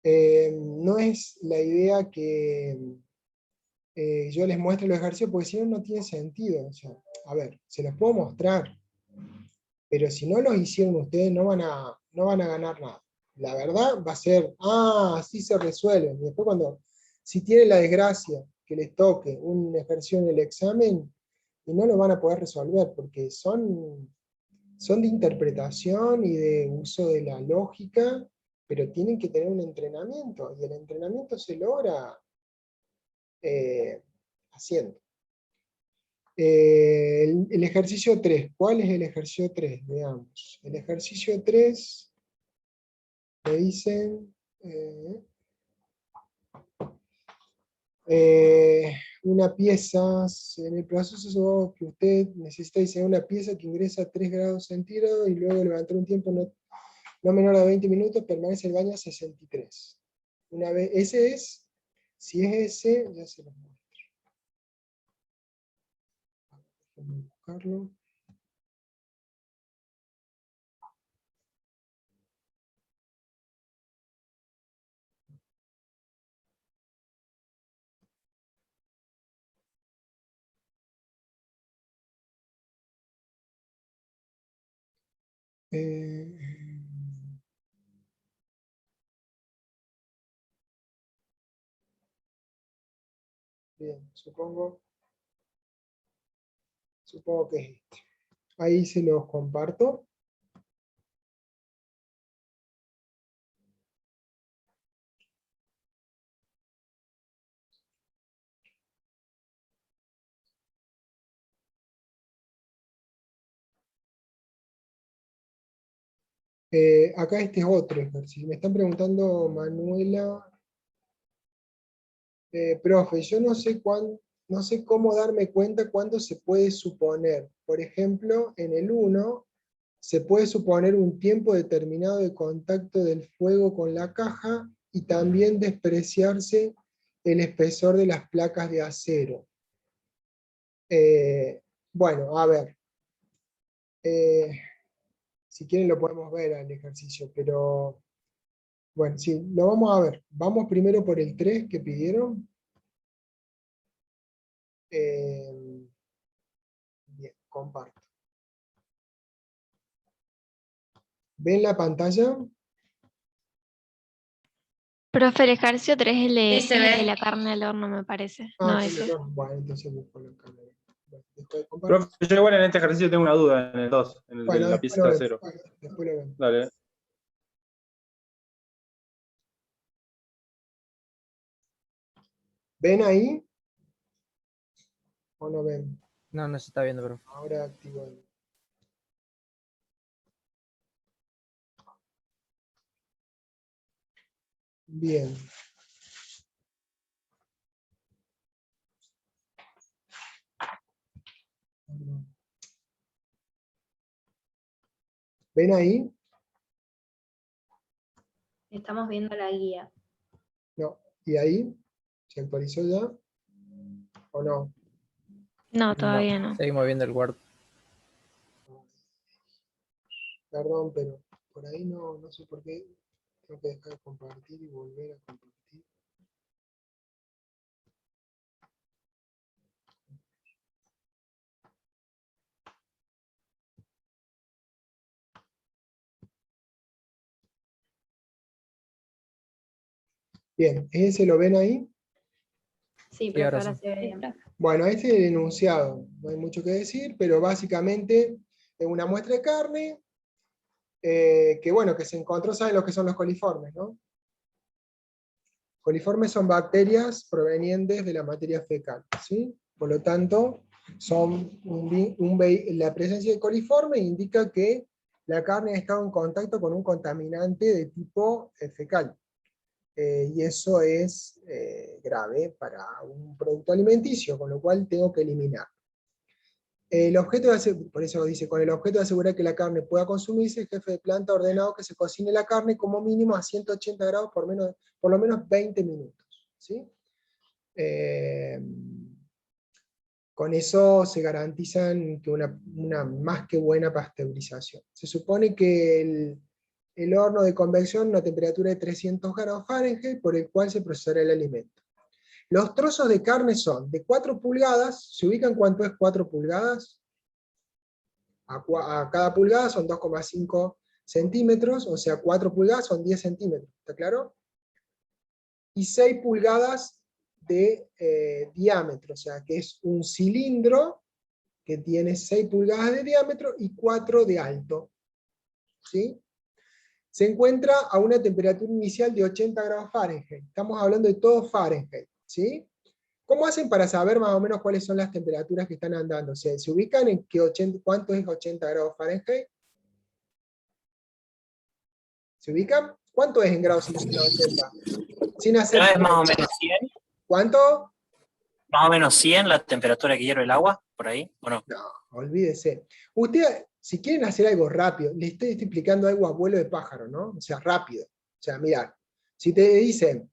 No es la idea que yo les muestre los ejercicios, porque si no, no tiene sentido. O sea, a ver, se los puedo mostrar, pero si no los hicieron ustedes, no van a ganar nada. La verdad va a ser, así se resuelven. Y después si tienen la desgracia que les toque un ejercicio en el examen, y no lo van a poder resolver, porque son de interpretación y de uso de la lógica, pero tienen que tener un entrenamiento, y el entrenamiento se logra haciendo. El ejercicio 3, ¿cuál es el ejercicio 3? Veamos. El ejercicio 3 me dicen una pieza, en el proceso que usted necesita diseñar una pieza que ingresa a 3 grados centígrados y luego levantar un tiempo no menor a 20 minutos, permanece el baño a 63. Una vez, si es ese, ya se lo muestro. Déjenme buscarlo. Bien, supongo que es este. Ahí se los comparto. Acá este es otro ejercicio. Me están preguntando, Manuela, profe, yo no sé cómo darme cuenta cuándo se puede suponer. Por ejemplo, en el 1 se puede suponer un tiempo determinado de contacto del fuego con la caja y también despreciarse el espesor de las placas de acero. Bueno, a ver. Si quieren lo podemos ver al ejercicio, pero bueno, sí, lo vamos a ver. Vamos primero por el 3 que pidieron. Bien, comparto. ¿Ven la pantalla? Profe, el ejercicio 3 es Sí, se ve. el de la carne al horno, me parece. No ese. Bueno, entonces busco la cámara. Bueno, dejo de compartir. Profe, yo igual en este ejercicio tengo una duda en el 2, en el de Bueno, la después pieza lo de ven. acero. Después lo ven. Dale. ¿Ven ahí? ¿O no ven? No, no se está viendo, profe. Ahora activo el... Bien. ¿Ven ahí? Estamos viendo la guía. No. ¿Y ahí? ¿Se actualizó ya? ¿O no? No, todavía no. Seguimos viendo el Word. Perdón, pero por ahí no sé por qué tengo que dejar de compartir y volver a compartir. Bien, ¿ese lo ven ahí? Sí, Sí, ahora profe, ahora sí. se ve bien. Bueno, este es el enunciado, no hay mucho que decir, pero básicamente es una muestra de carne que, bueno, que se encontró, ¿saben lo que son los coliformes, no? Coliformes son bacterias provenientes de la materia fecal, ¿sí? Por lo tanto, la presencia de coliformes indica que la carne ha estado en contacto con un contaminante de tipo fecal. Y eso es grave para un producto alimenticio, con lo cual tengo que eliminar. Por eso dice, con el objeto de asegurar que la carne pueda consumirse, el jefe de planta ha ordenado que se cocine la carne como mínimo a 180 grados por lo menos 20 minutos. ¿Sí? Con eso se garantizan que una más que buena pasteurización. Se supone que el horno de convección a una temperatura de 300 grados Fahrenheit por el cual se procesará el alimento. Los trozos de carne son de 4 pulgadas, ¿se ubican cuánto es 4 pulgadas? A cada pulgada son 2,5 centímetros, o sea 4 pulgadas son 10 centímetros, ¿está claro? Y 6 pulgadas de diámetro, o sea que es un cilindro que tiene 6 pulgadas de diámetro y 4 de alto. ¿Sí? Se encuentra a una temperatura inicial de 80 grados Fahrenheit. Estamos hablando de todo Fahrenheit. ¿Sí? ¿Cómo hacen para saber más o menos cuáles son las temperaturas que están andando? O sea, ¿se ubican en cuánto es 80 grados Fahrenheit? ¿Se ubican? ¿Cuánto es en grados Celsius 80? Sin hacer... ¿No es más o menos 100? ¿Cuánto? ¿Más o menos 100 la temperatura que hierve el agua? ¿Por ahí? ¿O no? No, olvídese. Usted, si quieren hacer algo rápido, le estoy explicando algo a vuelo de pájaro, ¿no? O sea, rápido. O sea, mirad, si te dicen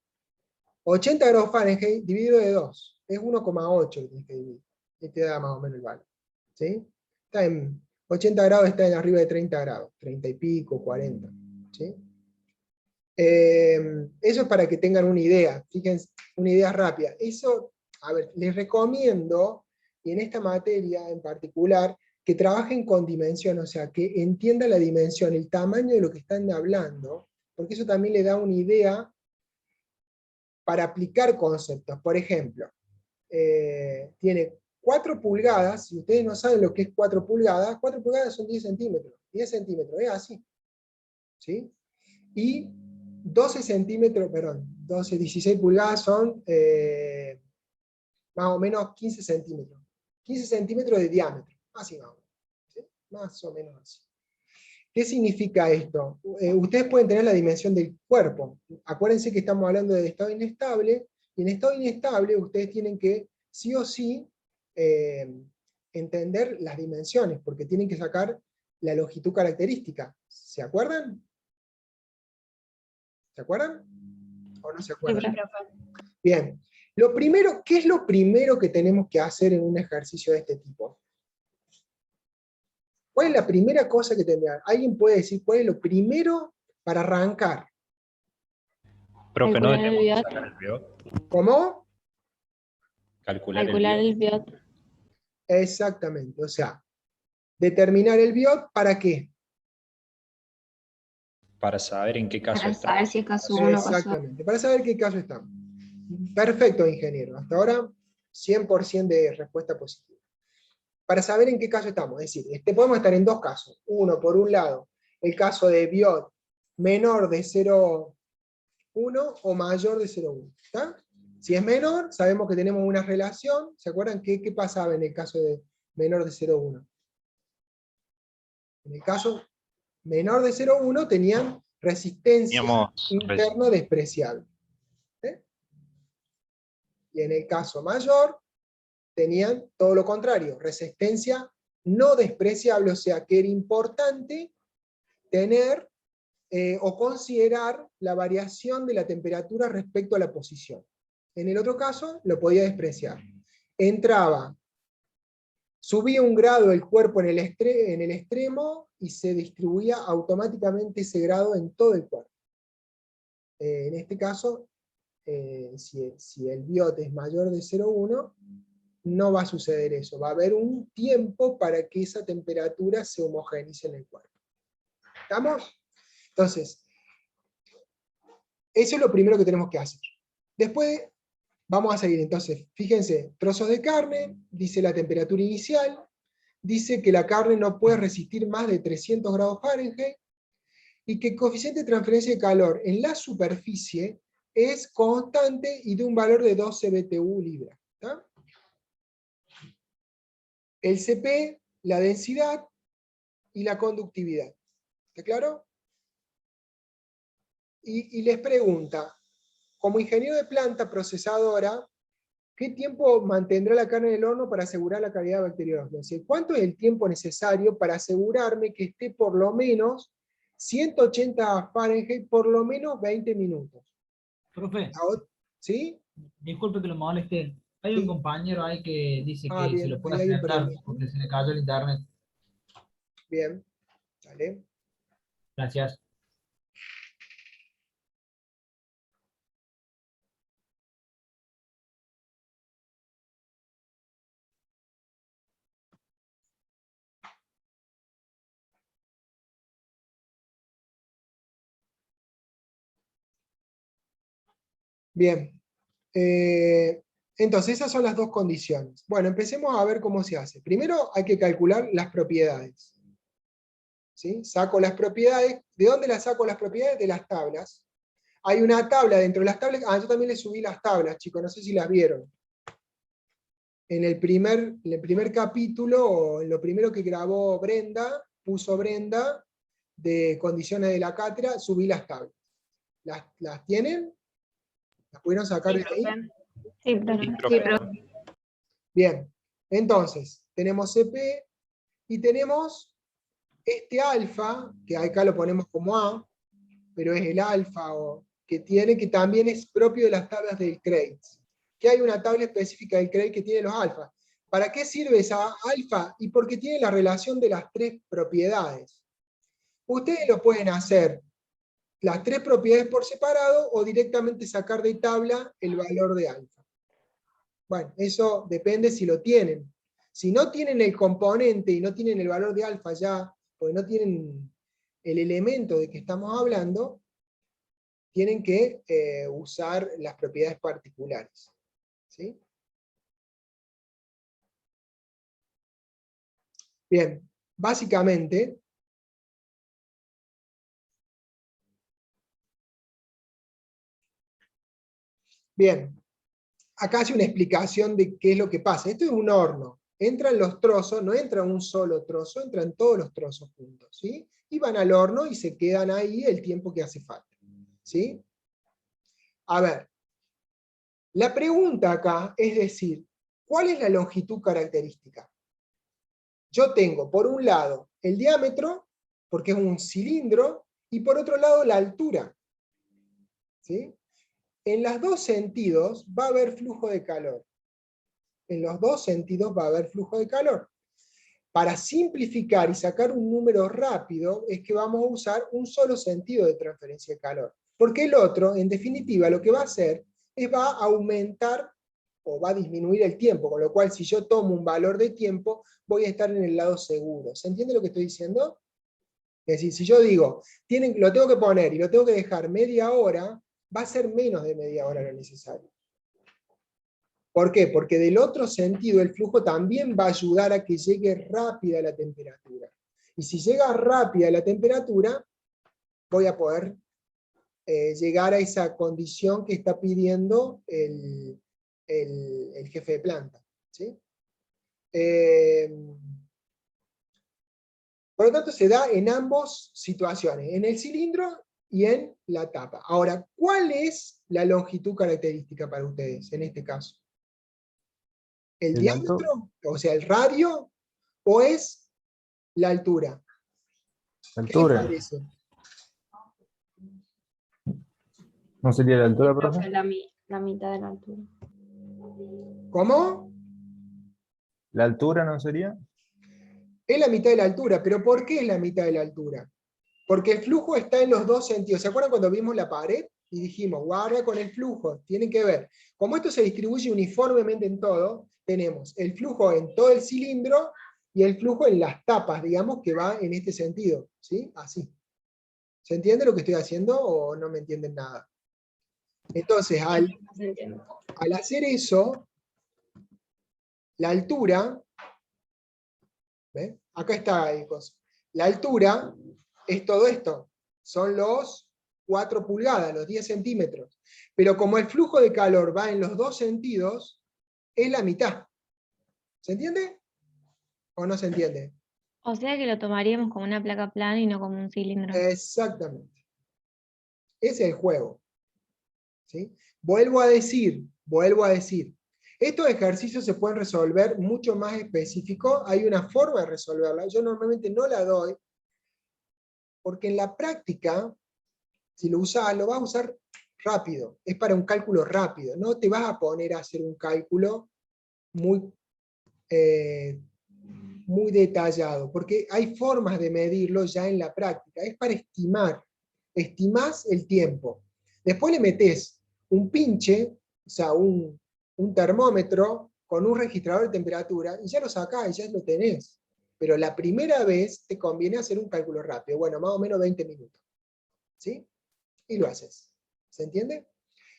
80 grados Fahrenheit dividido de 2, es 1,8 que tienes que dividir. Y te da más o menos el valor. ¿Sí? Está en 80 grados, está en arriba de 30 grados, 30 y pico, 40. ¿Sí? Eso es para que tengan una idea, fíjense, una idea rápida. Eso, a ver, les recomiendo, y en esta materia en particular, que trabajen con dimensión, o sea, que entiendan la dimensión, el tamaño de lo que están hablando, porque eso también le da una idea para aplicar conceptos. Por ejemplo, tiene 4 pulgadas, si ustedes no saben lo que es 4 pulgadas son 10 centímetros, 10 centímetros, es así. ¿Sí? Y 12 centímetros, perdón, 16 pulgadas son más o menos 15 centímetros. 15 centímetros de diámetro, así más o menos. ¿Sí? Más o menos así. ¿Qué significa esto? Ustedes pueden tener la dimensión del cuerpo. Acuérdense que estamos hablando de estado inestable, y en estado inestable ustedes tienen que, sí o sí, entender las dimensiones, porque tienen que sacar la longitud característica. ¿Se acuerdan? ¿Se acuerdan? ¿O no se acuerdan? Bien. Lo primero, ¿qué es lo primero que tenemos que hacer en un ejercicio de este tipo? ¿Cuál es la primera cosa que tendrá? ¿Alguien puede decir cuál es lo primero para arrancar? Profe, ¿no Calcular el debemos biot. sacar el biot? ¿Cómo? Calcular El biot. Exactamente. O sea, determinar el biot, ¿para qué? Para saber en qué caso Para está. saber si es caso 1 o caso 2. Exactamente. Para saber qué caso estamos. Perfecto, ingeniero. Hasta ahora, 100% de respuesta positiva. Para saber en qué caso estamos. Es decir, podemos estar en dos casos. Uno, por un lado, el caso de biot menor de 0,1 o mayor de 0,1. ¿Está? Si es menor, sabemos que tenemos una relación. ¿Se acuerdan qué pasaba en el caso de menor de 0,1? En el caso menor de 0,1 tenían resistencia interna despreciable. Y en el caso mayor, tenían todo lo contrario, resistencia no despreciable, o sea que era importante tener o considerar la variación de la temperatura respecto a la posición. En el otro caso, lo podía despreciar. Entraba, subía un grado el cuerpo en el extremo y se distribuía automáticamente ese grado en todo el cuerpo. En este caso, si el biot es mayor de 0,1, no va a suceder eso. Va a haber un tiempo para que esa temperatura se homogeneice en el cuerpo. ¿Estamos? Entonces, eso es lo primero que tenemos que hacer. Después, vamos a seguir. Entonces, fíjense, trozos de carne, dice la temperatura inicial, dice que la carne no puede resistir más de 300 grados Fahrenheit, y que el coeficiente de transferencia de calor en la superficie es constante y de un valor de 12 BTU libra. ¿Está? El CP, la densidad y la conductividad. ¿Está claro? Y les pregunta, como ingeniero de planta procesadora, ¿qué tiempo mantendrá la carne en el horno para asegurar la calidad bacteriológica? Es decir, ¿cuánto es el tiempo necesario para asegurarme que esté por lo menos 180 Fahrenheit, por lo menos 20 minutos? Profe, ¿Sí? disculpe que lo moleste. Hay Sí. un compañero ahí que dice que Bien, se lo puede ahí hay un aceptar problema. porque se le cayó el internet. Bien, dale. Gracias. Bien. Entonces esas son las dos condiciones. Bueno, empecemos a ver cómo se hace. Primero hay que calcular las propiedades. ¿Sí? Saco las propiedades. ¿De dónde las saco las propiedades? De las tablas. Hay una tabla dentro de las tablas. Yo también les subí las tablas, chicos, no sé si las vieron. En el primer capítulo, o en lo primero que grabó Brenda, puso Brenda, de condiciones de la cátedra, subí las tablas. ¿Las tienen? ¿Las pudieron sacar de ahí? Sí, profe. Sí, profe. Bien, entonces, tenemos CP y tenemos este alfa, que acá lo ponemos como A, pero es el alfa que también es propio de las tablas del CRATES. Que hay una tabla específica del CRATES que tiene los alfas. ¿Para qué sirve esa alfa? Y porque tiene la relación de las tres propiedades. Ustedes lo pueden hacer las tres propiedades por separado o directamente sacar de tabla el valor de alfa. Bueno, eso depende si lo tienen. Si no tienen el componente y no tienen el valor de alfa ya, porque no tienen el elemento de que estamos hablando, tienen que usar las propiedades particulares. ¿Sí? Bien, básicamente, bien, acá hace una explicación de qué es lo que pasa. Esto es un horno. Entran los trozos, no entra un solo trozo, entran todos los trozos juntos, ¿sí? Y van al horno y se quedan ahí el tiempo que hace falta, ¿sí? A ver, la pregunta acá es decir, ¿cuál es la longitud característica? Yo tengo, por un lado, el diámetro, porque es un cilindro, y por otro lado, la altura, ¿sí? En los dos sentidos va a haber flujo de calor. En los dos sentidos va a haber flujo de calor. Para simplificar y sacar un número rápido, es que vamos a usar un solo sentido de transferencia de calor. Porque el otro, en definitiva, lo que va a hacer es va a aumentar o va a disminuir el tiempo, con lo cual si yo tomo un valor de tiempo, voy a estar en el lado seguro. ¿Se entiende lo que estoy diciendo? Es decir, si yo digo, lo tengo que poner y lo tengo que dejar media hora, va a ser menos de media hora lo necesario. ¿Por qué? Porque del otro sentido el flujo también va a ayudar a que llegue rápida la temperatura. Y si llega rápida la temperatura, voy a poder llegar a esa condición que está pidiendo el jefe de planta. ¿Sí? Por lo tanto, se da en ambas situaciones, en el cilindro y en la tapa. Ahora, ¿cuál es la longitud característica para ustedes en este caso? ¿El diámetro? O sea, el radio, ¿o es la altura? La ¿Qué les altura. parece? ¿No sería la altura, Profe, profe? la mitad de la altura. ¿Cómo? ¿La altura no sería? Es la mitad de la altura, pero ¿por qué es la mitad de la altura? Porque el flujo está en los dos sentidos. ¿Se acuerdan cuando vimos la pared? Y dijimos, guarda con el flujo, tienen que ver. Como esto se distribuye uniformemente en todo, tenemos el flujo en todo el cilindro y el flujo en las tapas, digamos, que va en este sentido. ¿Sí? Así. ¿Se entiende lo que estoy haciendo o no me entienden nada? Entonces, al hacer eso, la altura, ¿ven? Acá está el coso. La altura es todo esto. Son los 4 pulgadas, los 10 centímetros. Pero como el flujo de calor va en los dos sentidos, es la mitad. ¿Se entiende? ¿O no se entiende? O sea que lo tomaríamos como una placa plana y no como un cilindro. Exactamente. Ese es el juego. ¿Sí? Vuelvo a decir, estos ejercicios se pueden resolver mucho más específico, hay una forma de resolverla, yo normalmente no la doy, porque en la práctica, si lo usas, lo vas a usar rápido, es para un cálculo rápido, no te vas a poner a hacer un cálculo muy, muy detallado, porque hay formas de medirlo ya en la práctica, es para estimar, estimás el tiempo. Después le metés un pinche, o sea, un termómetro con un registrador de temperatura, y ya lo sacás, y ya lo tenés. Pero la primera vez te conviene hacer un cálculo rápido, bueno, más o menos 20 minutos. ¿Sí? Y lo haces. ¿Se entiende?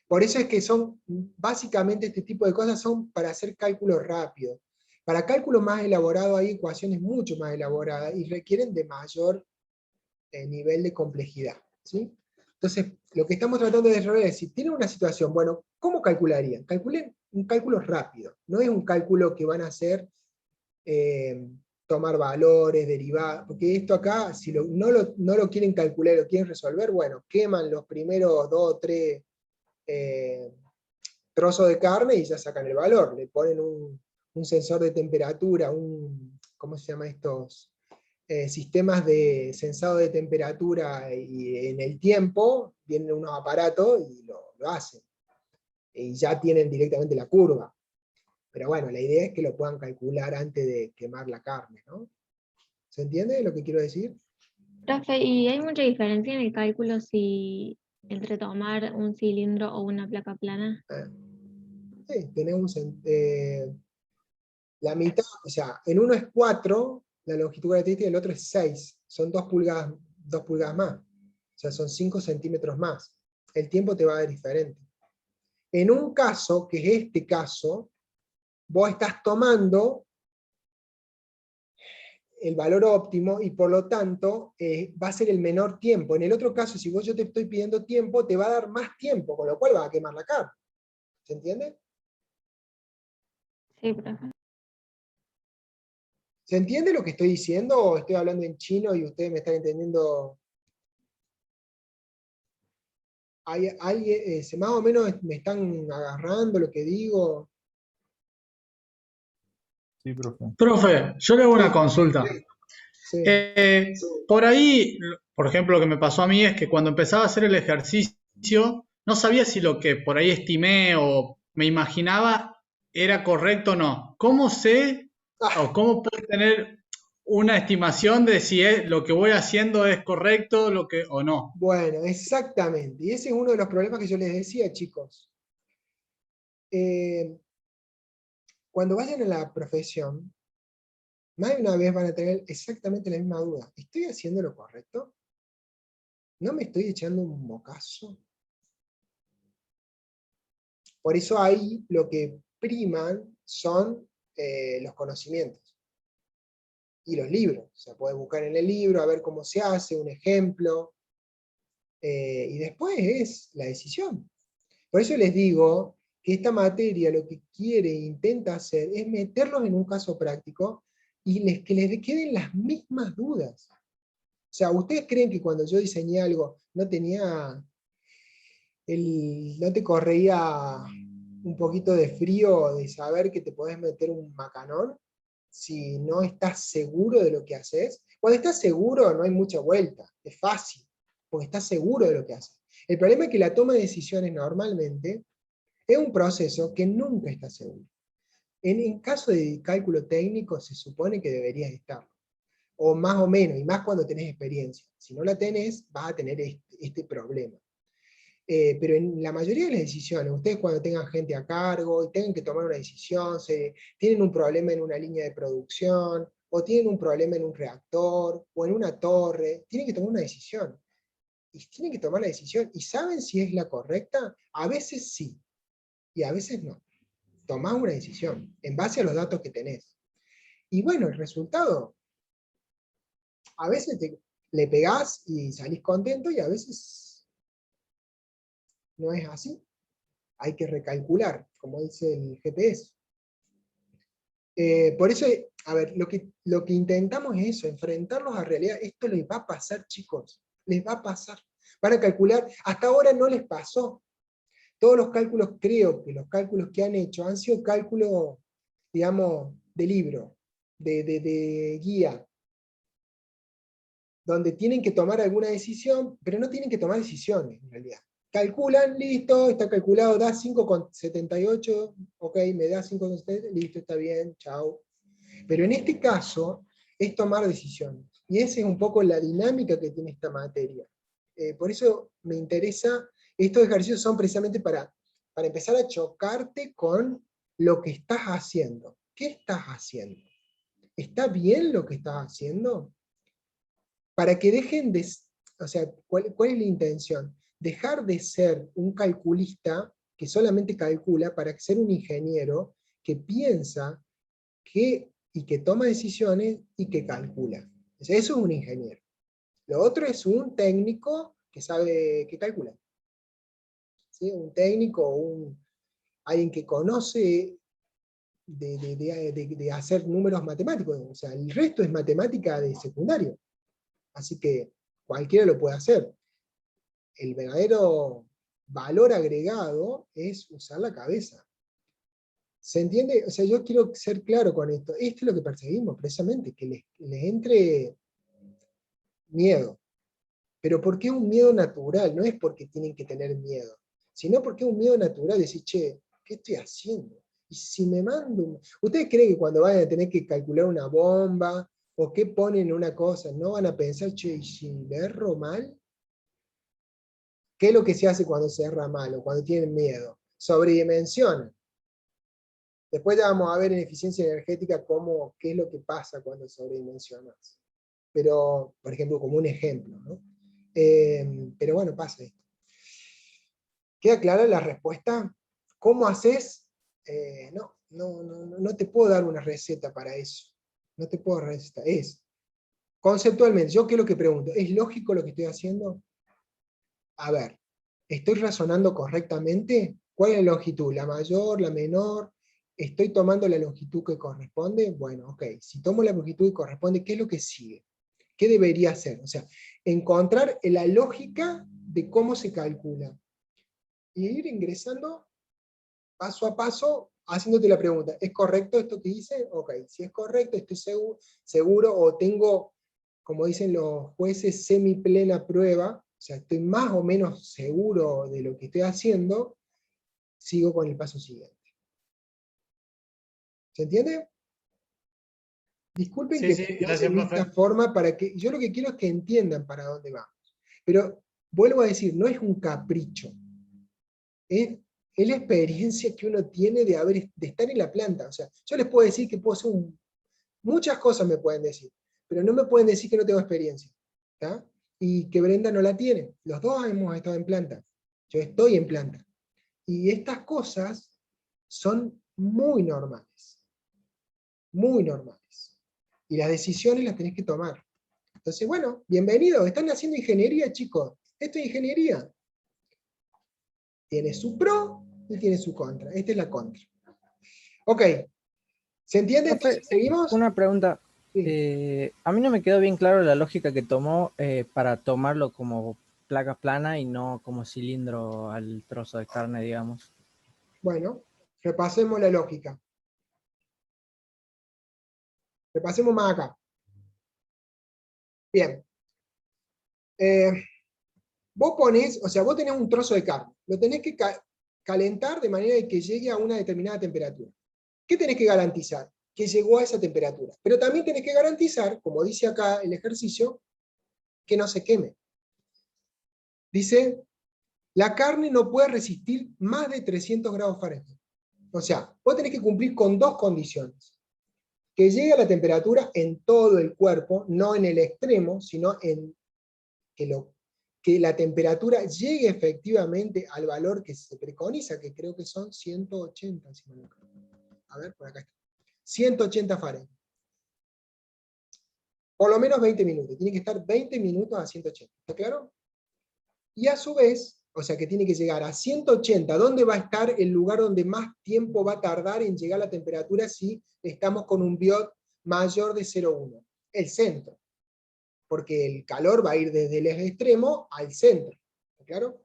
Por eso es que son, básicamente este tipo de cosas son para hacer cálculos rápidos. Para cálculos más elaborados hay ecuaciones mucho más elaboradas y requieren de mayor nivel de complejidad, ¿sí? Entonces, lo que estamos tratando de desarrollar es, si tienen una situación, bueno, ¿cómo calcularían? Calculen un cálculo rápido, no es un cálculo que van a hacer tomar valores, derivadas, porque esto acá, si no lo quieren calcular, lo quieren resolver, bueno, queman los primeros 2 o 3 trozos de carne y ya sacan el valor, le ponen un sensor de temperatura, ¿cómo se llama estos? Sistemas de sensado de temperatura y en el tiempo, vienen unos aparatos y lo hacen. Y ya tienen directamente la curva. Pero bueno, la idea es que lo puedan calcular antes de quemar la carne, ¿no? ¿Se entiende lo que quiero decir? Profe, ¿y hay mucha diferencia en el cálculo entre tomar un cilindro o una placa plana? Sí, tenemos la mitad, o sea, en uno es 4, la longitud característica, y el otro es 6. Son 2 pulgadas más. O sea, son 5 centímetros más. El tiempo te va a dar diferente. En un caso, que es este caso, vos estás tomando el valor óptimo y por lo tanto va a ser el menor tiempo. En el otro caso, si yo te estoy pidiendo tiempo, te va a dar más tiempo, con lo cual va a quemar la carne. ¿Se entiende? Sí, profe. ¿Se entiende lo que estoy diciendo o estoy hablando en chino y ustedes me están entendiendo? Más o menos me están agarrando lo que digo. Sí, profe. Profe, yo le hago una Sí. consulta. Sí. Por ahí, por ejemplo, lo que me pasó a mí es que cuando empezaba a hacer el ejercicio, no sabía si lo que por ahí estimé o me imaginaba era correcto o no. ¿Cómo sé o cómo puedo tener una estimación de si lo que voy haciendo es correcto o no? Bueno, exactamente. Y ese es uno de los problemas que yo les decía, chicos. Cuando vayan a la profesión, más de una vez van a tener exactamente la misma duda. ¿Estoy haciendo lo correcto? ¿No me estoy echando un mocazo? Por eso ahí lo que priman son los conocimientos y los libros. O sea, puedes buscar en el libro a ver cómo se hace, un ejemplo, y después es la decisión. Por eso les digo que esta materia lo que quiere e intenta hacer es meterlos en un caso práctico y que les queden las mismas dudas. O sea, ¿ustedes creen que cuando yo diseñé algo no te corría un poquito de frío de saber que te podés meter un macanón si no estás seguro de lo que haces? Cuando estás seguro no hay mucha vuelta, es fácil, porque estás seguro de lo que haces. El problema es que la toma de decisiones normalmente es un proceso que nunca está seguro. En caso de cálculo técnico se supone que deberías estarlo, o más o menos, y más cuando tenés experiencia. Si no la tenés, vas a tener este problema. Pero en la mayoría de las decisiones, ustedes cuando tengan gente a cargo y tengan que tomar una decisión, tienen un problema en una línea de producción, o tienen un problema en un reactor, o en una torre, tienen que tomar una decisión. Y tienen que tomar la decisión, y ¿saben si es la correcta? A veces sí, y a veces no. Tomás una decisión, en base a los datos que tenés. Y bueno, el resultado, a veces le pegás y salís contento, y a veces no es así. Hay que recalcular, como dice el GPS. Por eso, a ver, lo que intentamos es eso, enfrentarlos a realidad. Esto les va a pasar, chicos, les va a pasar. Van a calcular, hasta ahora no les pasó. Todos los cálculos, creo que los cálculos que han hecho han sido cálculos, digamos, de libro, de guía, donde tienen que tomar alguna decisión, pero no tienen que tomar decisiones, en realidad. Calculan, listo, está calculado, da 5,78, ok, me da 5,78, listo, está bien, chao. Pero en este caso, es tomar decisiones. Y esa es un poco la dinámica que tiene esta materia. Por eso me interesa, estos ejercicios son precisamente para empezar a chocarte con lo que estás haciendo. ¿Qué estás haciendo? ¿Está bien lo que estás haciendo? Para que dejen de, o sea, ¿cuál es la intención? Dejar de ser un calculista que solamente calcula para ser un ingeniero que piensa y que toma decisiones y que calcula. O sea, eso es un ingeniero. Lo otro es un técnico que sabe, que calcula. ¿Sí? Un técnico, alguien que conoce de hacer números matemáticos. O sea, el resto es matemática de secundario. Así que cualquiera lo puede hacer. El verdadero valor agregado es usar la cabeza. ¿Se entiende? O sea, yo quiero ser claro con esto. Esto es lo que perseguimos, precisamente, que les entre miedo. Pero ¿por qué un miedo natural? No es porque tienen que tener miedo, sino porque es un miedo natural, decir, che, ¿qué estoy haciendo? Y si me mando... ¿Ustedes creen que cuando vayan a tener que calcular una bomba, o qué ponen una cosa, no van a pensar, che, ¿y si le erro mal? ¿Qué es lo que se hace cuando se erra mal, o cuando tienen miedo? Sobredimensionan. Después ya vamos a ver en eficiencia energética qué es lo que pasa cuando sobredimensionas. Pero, por ejemplo, como un ejemplo, ¿no? Pero bueno, pasa esto. ¿Queda clara la respuesta? ¿Cómo haces? No te puedo dar una receta para eso. No te puedo dar receta. Es, conceptualmente, ¿yo qué es lo que pregunto? ¿Es lógico lo que estoy haciendo? A ver, ¿estoy razonando correctamente? ¿Cuál es la longitud? ¿La mayor? ¿La menor? ¿Estoy tomando la longitud que corresponde? Bueno, ok. Si tomo la longitud que corresponde, ¿qué es lo que sigue? ¿Qué debería hacer? O sea, encontrar la lógica de cómo se calcula. Y ir ingresando paso a paso, haciéndote la pregunta, ¿es correcto esto que hice? Ok, si es correcto, estoy seguro, o tengo, como dicen los jueces, semiplena prueba, o sea, estoy más o menos seguro de lo que estoy haciendo, sigo con el paso siguiente. ¿Se entiende? Disculpen Sí, que sí, piensen gracias, de esta profe. forma, yo lo que quiero es que entiendan para dónde vamos. Pero, vuelvo a decir, no es un capricho. Es la experiencia que uno tiene de estar en la planta. O sea, yo les puedo decir que puedo hacer muchas cosas, me pueden decir, pero no me pueden decir que no tengo experiencia. ¿Tá? Y que Brenda no la tiene. Los dos hemos estado en planta. Yo estoy en planta. Y estas cosas son muy normales. Muy normales. Y las decisiones las tenés que tomar. Entonces, bueno, bienvenidos. Están haciendo ingeniería, chicos. Esto es ingeniería. Tiene su pro y tiene su contra. Esta es la contra. Ok. ¿Se entiende? Profe, Entonces, ¿seguimos? una pregunta. Sí. A mí no me quedó bien claro la lógica que tomó para tomarlo como placa plana y no como cilindro al trozo de carne, digamos. Bueno, repasemos la lógica. Repasemos más acá. Bien. Vos vos tenés un trozo de carne. Lo tenés que calentar de manera que llegue a una determinada temperatura. ¿Qué tenés que garantizar? Que llegó a esa temperatura. Pero también tenés que garantizar, como dice acá el ejercicio, que no se queme. Dice, la carne no puede resistir más de 300 grados Fahrenheit. O sea, vos tenés que cumplir con dos condiciones. Que llegue a la temperatura en todo el cuerpo, no en el extremo, sino en que la temperatura llegue efectivamente al valor que se preconiza, que creo que son 180, si no me equivoco. A ver, por acá está. 180 Fahrenheit. Por lo menos 20 minutos. Tiene que estar 20 minutos a 180. ¿Está claro? Y a su vez, o sea que tiene que llegar a 180. ¿Dónde va a estar el lugar donde más tiempo va a tardar en llegar a la temperatura si estamos con un biot mayor de 0,1? El centro. Porque el calor va a ir desde el eje extremo al centro. ¿Está claro?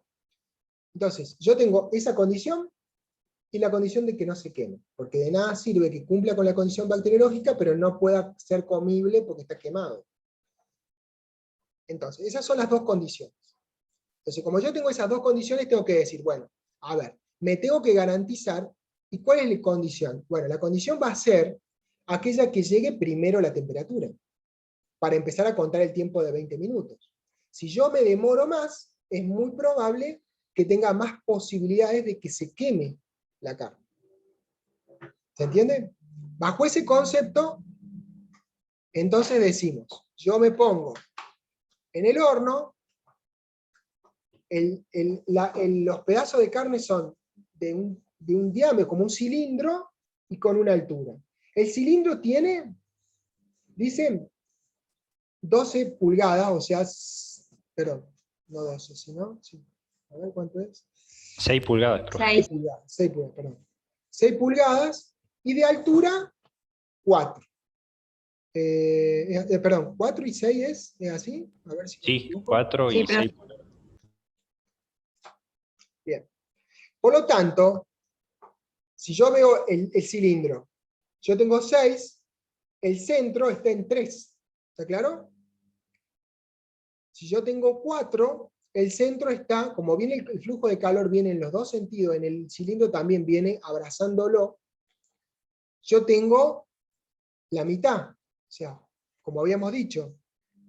Entonces, yo tengo esa condición y la condición de que no se queme. Porque de nada sirve que cumpla con la condición bacteriológica, pero no pueda ser comible porque está quemado. Entonces, esas son las dos condiciones. Entonces, como yo tengo esas dos condiciones, tengo que decir, bueno, a ver, me tengo que garantizar, ¿y cuál es la condición? Bueno, la condición va a ser aquella que llegue primero la temperatura, para empezar a contar el tiempo de 20 minutos. Si yo me demoro más, es muy probable que tenga más posibilidades de que se queme la carne. ¿Se entiende? Bajo ese concepto, entonces decimos, yo me pongo en el horno, los pedazos de carne son de un diámetro, como un cilindro, y con una altura. El cilindro tiene, dicen, 12 pulgadas, o sea, perdón, no 12, sino, sí. A ver cuánto es. 6 pulgadas, profe. 6. 6 pulgadas, perdón. 6 pulgadas, y de altura, 4. Perdón, 4 y 6 ¿es así? A ver si me Sí, equivoco. 4 Sí, y pero- 6. Bien. Por lo tanto, si yo veo el cilindro, yo tengo 6, el centro está en 3. ¿Está claro? Si yo tengo 4, el centro está, como viene el flujo de calor viene en los dos sentidos, en el cilindro también viene abrazándolo, yo tengo la mitad. O sea, como habíamos dicho,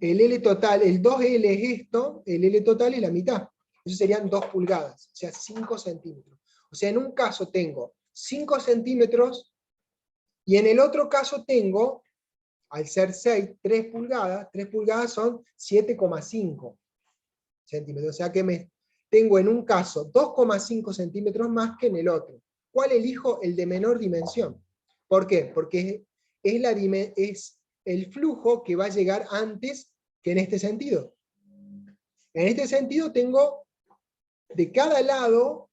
el L total, el 2L es esto, el L total es la mitad. Eso serían 2 pulgadas, o sea, 5 centímetros. O sea, en un caso tengo 5 centímetros, y en el otro caso tengo, al ser 6, 3 pulgadas, 3 pulgadas son 7,5 centímetros. O sea que tengo en un caso 2,5 centímetros más que en el otro. ¿Cuál elijo? El de menor dimensión. ¿Por qué? Porque es el flujo que va a llegar antes que en este sentido. En este sentido tengo de cada lado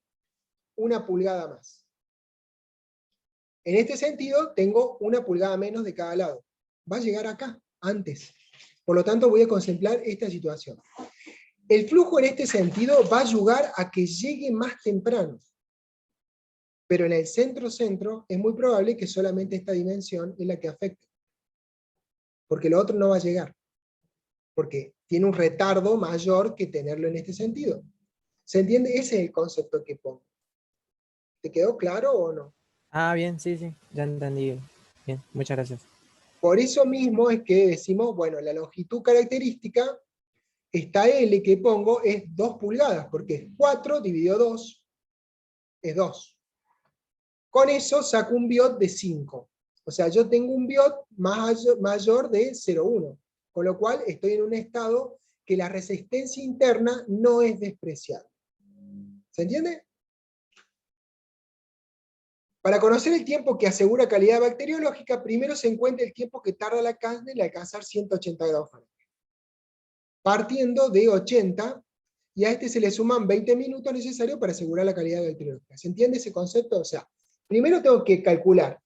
1 pulgada más. En este sentido tengo 1 pulgada menos de cada lado. Va a llegar acá, antes. Por lo tanto voy a contemplar esta situación. El flujo en este sentido va a ayudar a que llegue más temprano. Pero en el centro-centro es muy probable que solamente esta dimensión es la que afecte. Porque lo otro no va a llegar. Porque tiene un retardo mayor que tenerlo en este sentido. ¿Se entiende? Ese es el concepto que pongo. ¿Te quedó claro o no? Ah, bien, sí, sí, ya entendí. Bien, muchas gracias. Por eso mismo es que decimos, bueno, la longitud característica, esta L que pongo es 2 pulgadas, porque es 4 dividido 2, es 2. Con eso saco un biot de 5. O sea, yo tengo un biot mayor de 0,1. Con lo cual estoy en un estado que la resistencia interna no es despreciable. ¿Se entiende? Para conocer el tiempo que asegura calidad bacteriológica, primero se encuentra el tiempo que tarda la carne en alcanzar 180 grados Fahrenheit. Partiendo de 80, y a este se le suman 20 minutos necesarios para asegurar la calidad bacteriológica. ¿Se entiende ese concepto? O sea, primero tengo que calcular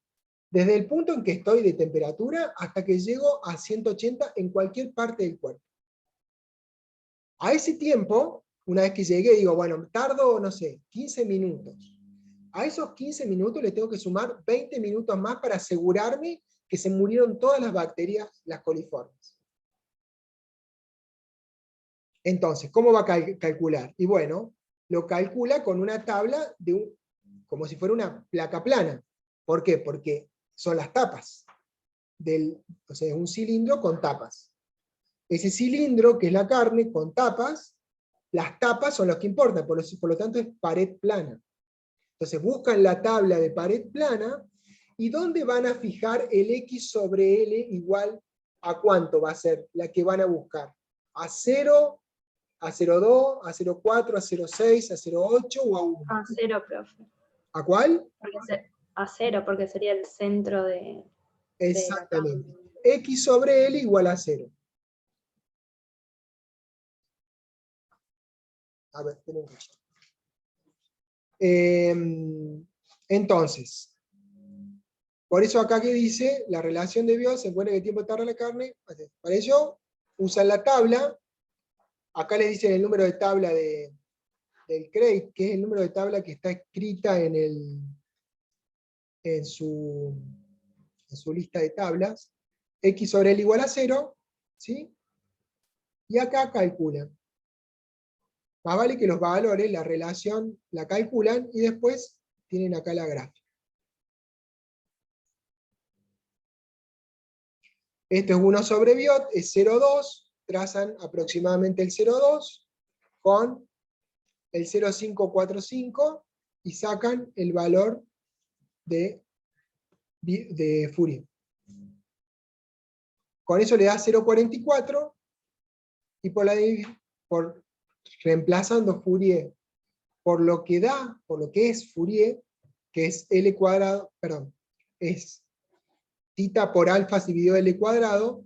desde el punto en que estoy de temperatura hasta que llego a 180 en cualquier parte del cuerpo. A ese tiempo, una vez que llegué, digo, bueno, tardo, no sé, 15 minutos. A esos 15 minutos le tengo que sumar 20 minutos más para asegurarme que se murieron todas las bacterias, las coliformes. Entonces, ¿cómo va a calcular? Y bueno, lo calcula con una tabla como si fuera una placa plana. ¿Por qué? Porque son las tapas. O sea, es un cilindro con tapas. Ese cilindro, que es la carne, con tapas, las tapas son los que importan, por lo tanto es pared plana. Entonces buscan la tabla de pared plana, ¿y dónde van a fijar el X sobre L igual a cuánto va a ser la que van a buscar? ¿A 0, a 0,2, a 0,4, a 0,6, a 0,8 o a 1? A 0, profe. ¿A cuál? A 0, porque sería el centro de... Exactamente. X sobre L igual a 0. A ver, tenemos un cachito. Entonces, por eso acá que dice, la relación de biot se encuentra en el tiempo tarda la carne. Para ello, usan la tabla. Acá les dicen el número de tabla del CREIT, que es el número de tabla que está escrita en su lista de tablas. X sobre L igual a 0, ¿sí? Y acá calculan. Más vale que los valores, la relación, la calculan y después tienen acá la gráfica. Esto es 1 sobre biot, es 0,2, trazan aproximadamente el 0,2 con el 0,545 y sacan el valor de Fourier. Con eso le da 0,44 y por reemplazando Fourier por lo que da, por lo que es Fourier, que es L cuadrado, perdón, es θ por alfa dividido L cuadrado,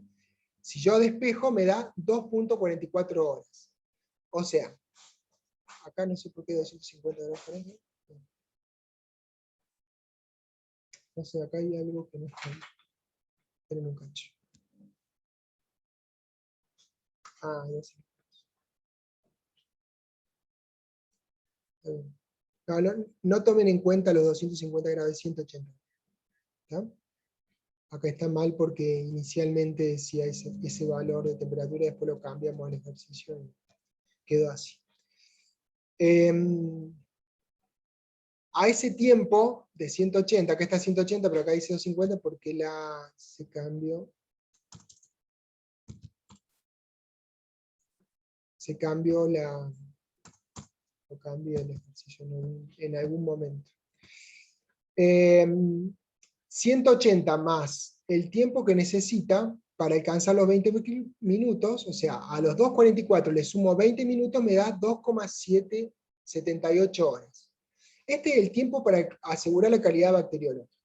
si yo despejo me da 2.44 horas. O sea, acá no sé por qué 250 grados Fahrenheit. No sé, acá hay algo que no está bien. Esperen un cacho. Ah, ya sé. No tomen en cuenta los 250 grados de 180. ¿Está? Acá está mal porque inicialmente decía ese valor de temperatura, después lo cambiamos en el ejercicio y quedó así. A ese tiempo de 180, acá está 180, pero acá dice 250 porque se cambió. Se cambió lo cambié el ejercicio en algún momento. 180 más el tiempo que necesita para alcanzar los 20 minutos, o sea, a los 2.44 le sumo 20 minutos, me da 2,778 horas. Este es el tiempo para asegurar la calidad bacteriológica.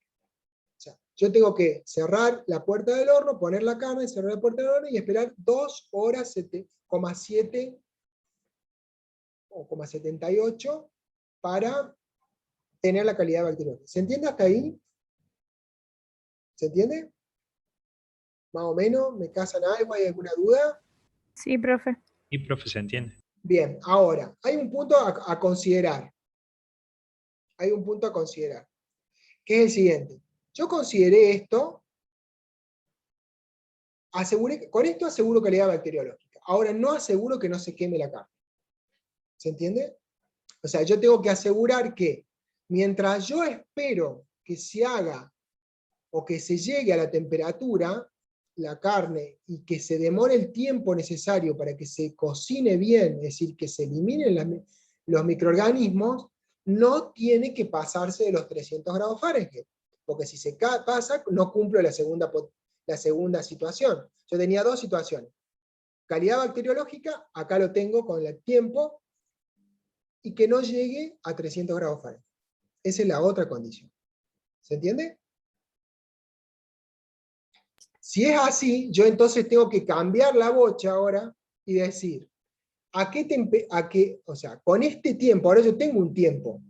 O sea, yo tengo que cerrar la puerta del horno, poner la carne, cerrar la puerta del horno y esperar 2 horas 7,7 o 0,78 para tener la calidad bacteriológica. ¿Se entiende hasta ahí? ¿Se entiende? Más o menos, ¿me casan algo? ¿Hay alguna duda? Sí, profe. Y profe, se entiende. Bien, ahora, hay un punto a considerar. Hay un punto a considerar, que es el siguiente. Yo consideré esto, con esto aseguro calidad bacteriológica. Ahora no aseguro que no se queme la carne. ¿Se entiende? O sea, yo tengo que asegurar que mientras yo espero que se haga o que se llegue a la temperatura, la carne, y que se demore el tiempo necesario para que se cocine bien, es decir, que se eliminen los microorganismos, no tiene que pasarse de los 300 grados Fahrenheit, porque si se pasa, no cumplo la segunda situación. Yo tenía dos situaciones. Calidad bacteriológica, acá lo tengo con el tiempo, y que no llegue a 300 grados Fahrenheit. Esa es la otra condición. ¿Se entiende? Si es así, yo entonces tengo que cambiar la bocha ahora y decir, o sea, con este tiempo, ahora yo tengo un tiempo,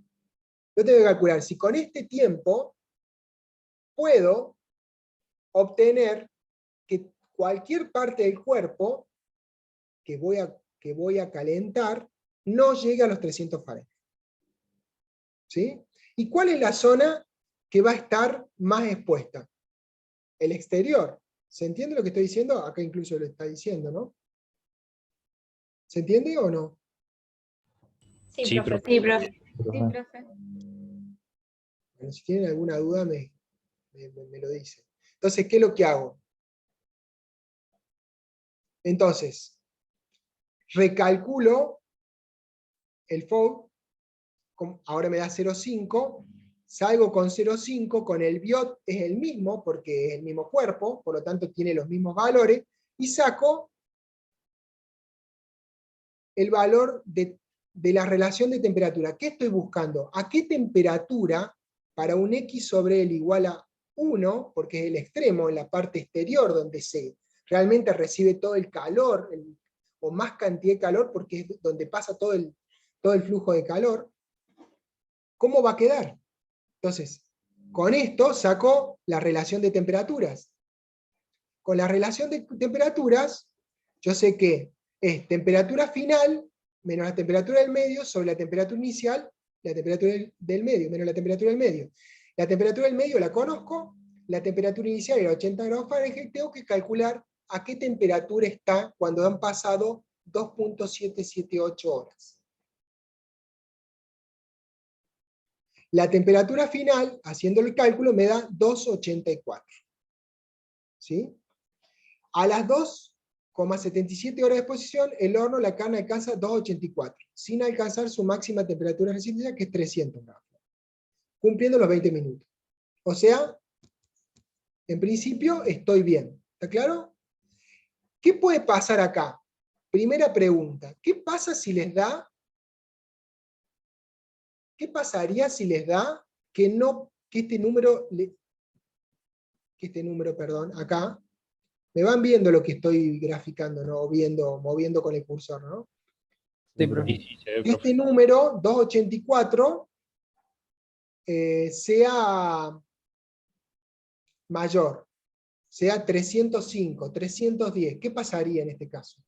yo tengo que calcular si con este tiempo puedo obtener que cualquier parte del cuerpo que voy a calentar no llegue a los 300 Fahrenheit. ¿Sí? ¿Y cuál es la zona que va a estar más expuesta? El exterior. ¿Se entiende lo que estoy diciendo? Acá incluso lo está diciendo, ¿no? ¿Se entiende o no? Sí, Sí, profe. profe. Sí, profe. Sí, profe. Bueno, si tienen alguna duda me lo dicen. Entonces, ¿qué es lo que hago? Entonces, recalculo el FOG, ahora me da 0,5, salgo con 0,5, con el BIOT es el mismo, porque es el mismo cuerpo, por lo tanto tiene los mismos valores, y saco el valor de la relación de temperatura. ¿Qué estoy buscando? ¿A qué temperatura, para un X sobre L igual a 1, porque es el extremo, en la parte exterior, donde se realmente recibe todo el calor, o más cantidad de calor, porque es donde pasa todo el flujo de calor, ¿cómo va a quedar? Entonces, con esto saco la relación de temperaturas. Con la relación de temperaturas, yo sé que es temperatura final menos la temperatura del medio sobre la temperatura inicial, la temperatura del medio menos la temperatura del medio. La temperatura del medio la conozco, la temperatura inicial era 80 grados Fahrenheit, tengo que calcular a qué temperatura está cuando han pasado 2.778 horas. La temperatura final, haciendo el cálculo, me da 2.84. ¿Sí? A las 2,77 horas de exposición, el horno, la carne alcanza 2.84, sin alcanzar su máxima temperatura de resistencia, que es 300 grados, cumpliendo los 20 minutos. O sea, en principio estoy bien. ¿Está claro? ¿Qué puede pasar acá? Primera pregunta, ¿qué pasa si les da ¿qué pasaría si les da que este número, perdón, acá, me van viendo lo que estoy graficando, ¿no? O moviendo con el cursor, ¿no? Sí, profe. Sí, se ve, profe. Este número, 284, sea mayor, sea 305, 310, ¿qué pasaría en este caso?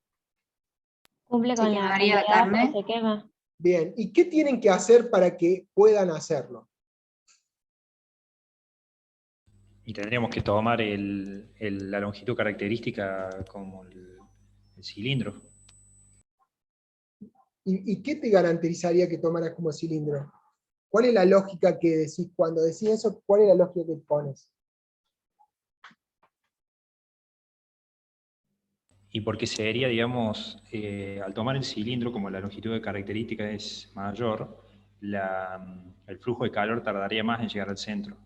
Cumple Se con la quemaría la cantidad, pero carne. se quema. Bien, ¿y qué tienen que hacer para que puedan hacerlo? Y tendríamos que tomar la longitud característica como el cilindro. ¿Y qué te garantizaría que tomaras como cilindro? ¿Cuál es la lógica que decís cuando decís eso? ¿Cuál es la lógica que pones? Y porque sería, digamos, al tomar el cilindro, como la longitud de característica es mayor, el flujo de calor tardaría más en llegar al centro.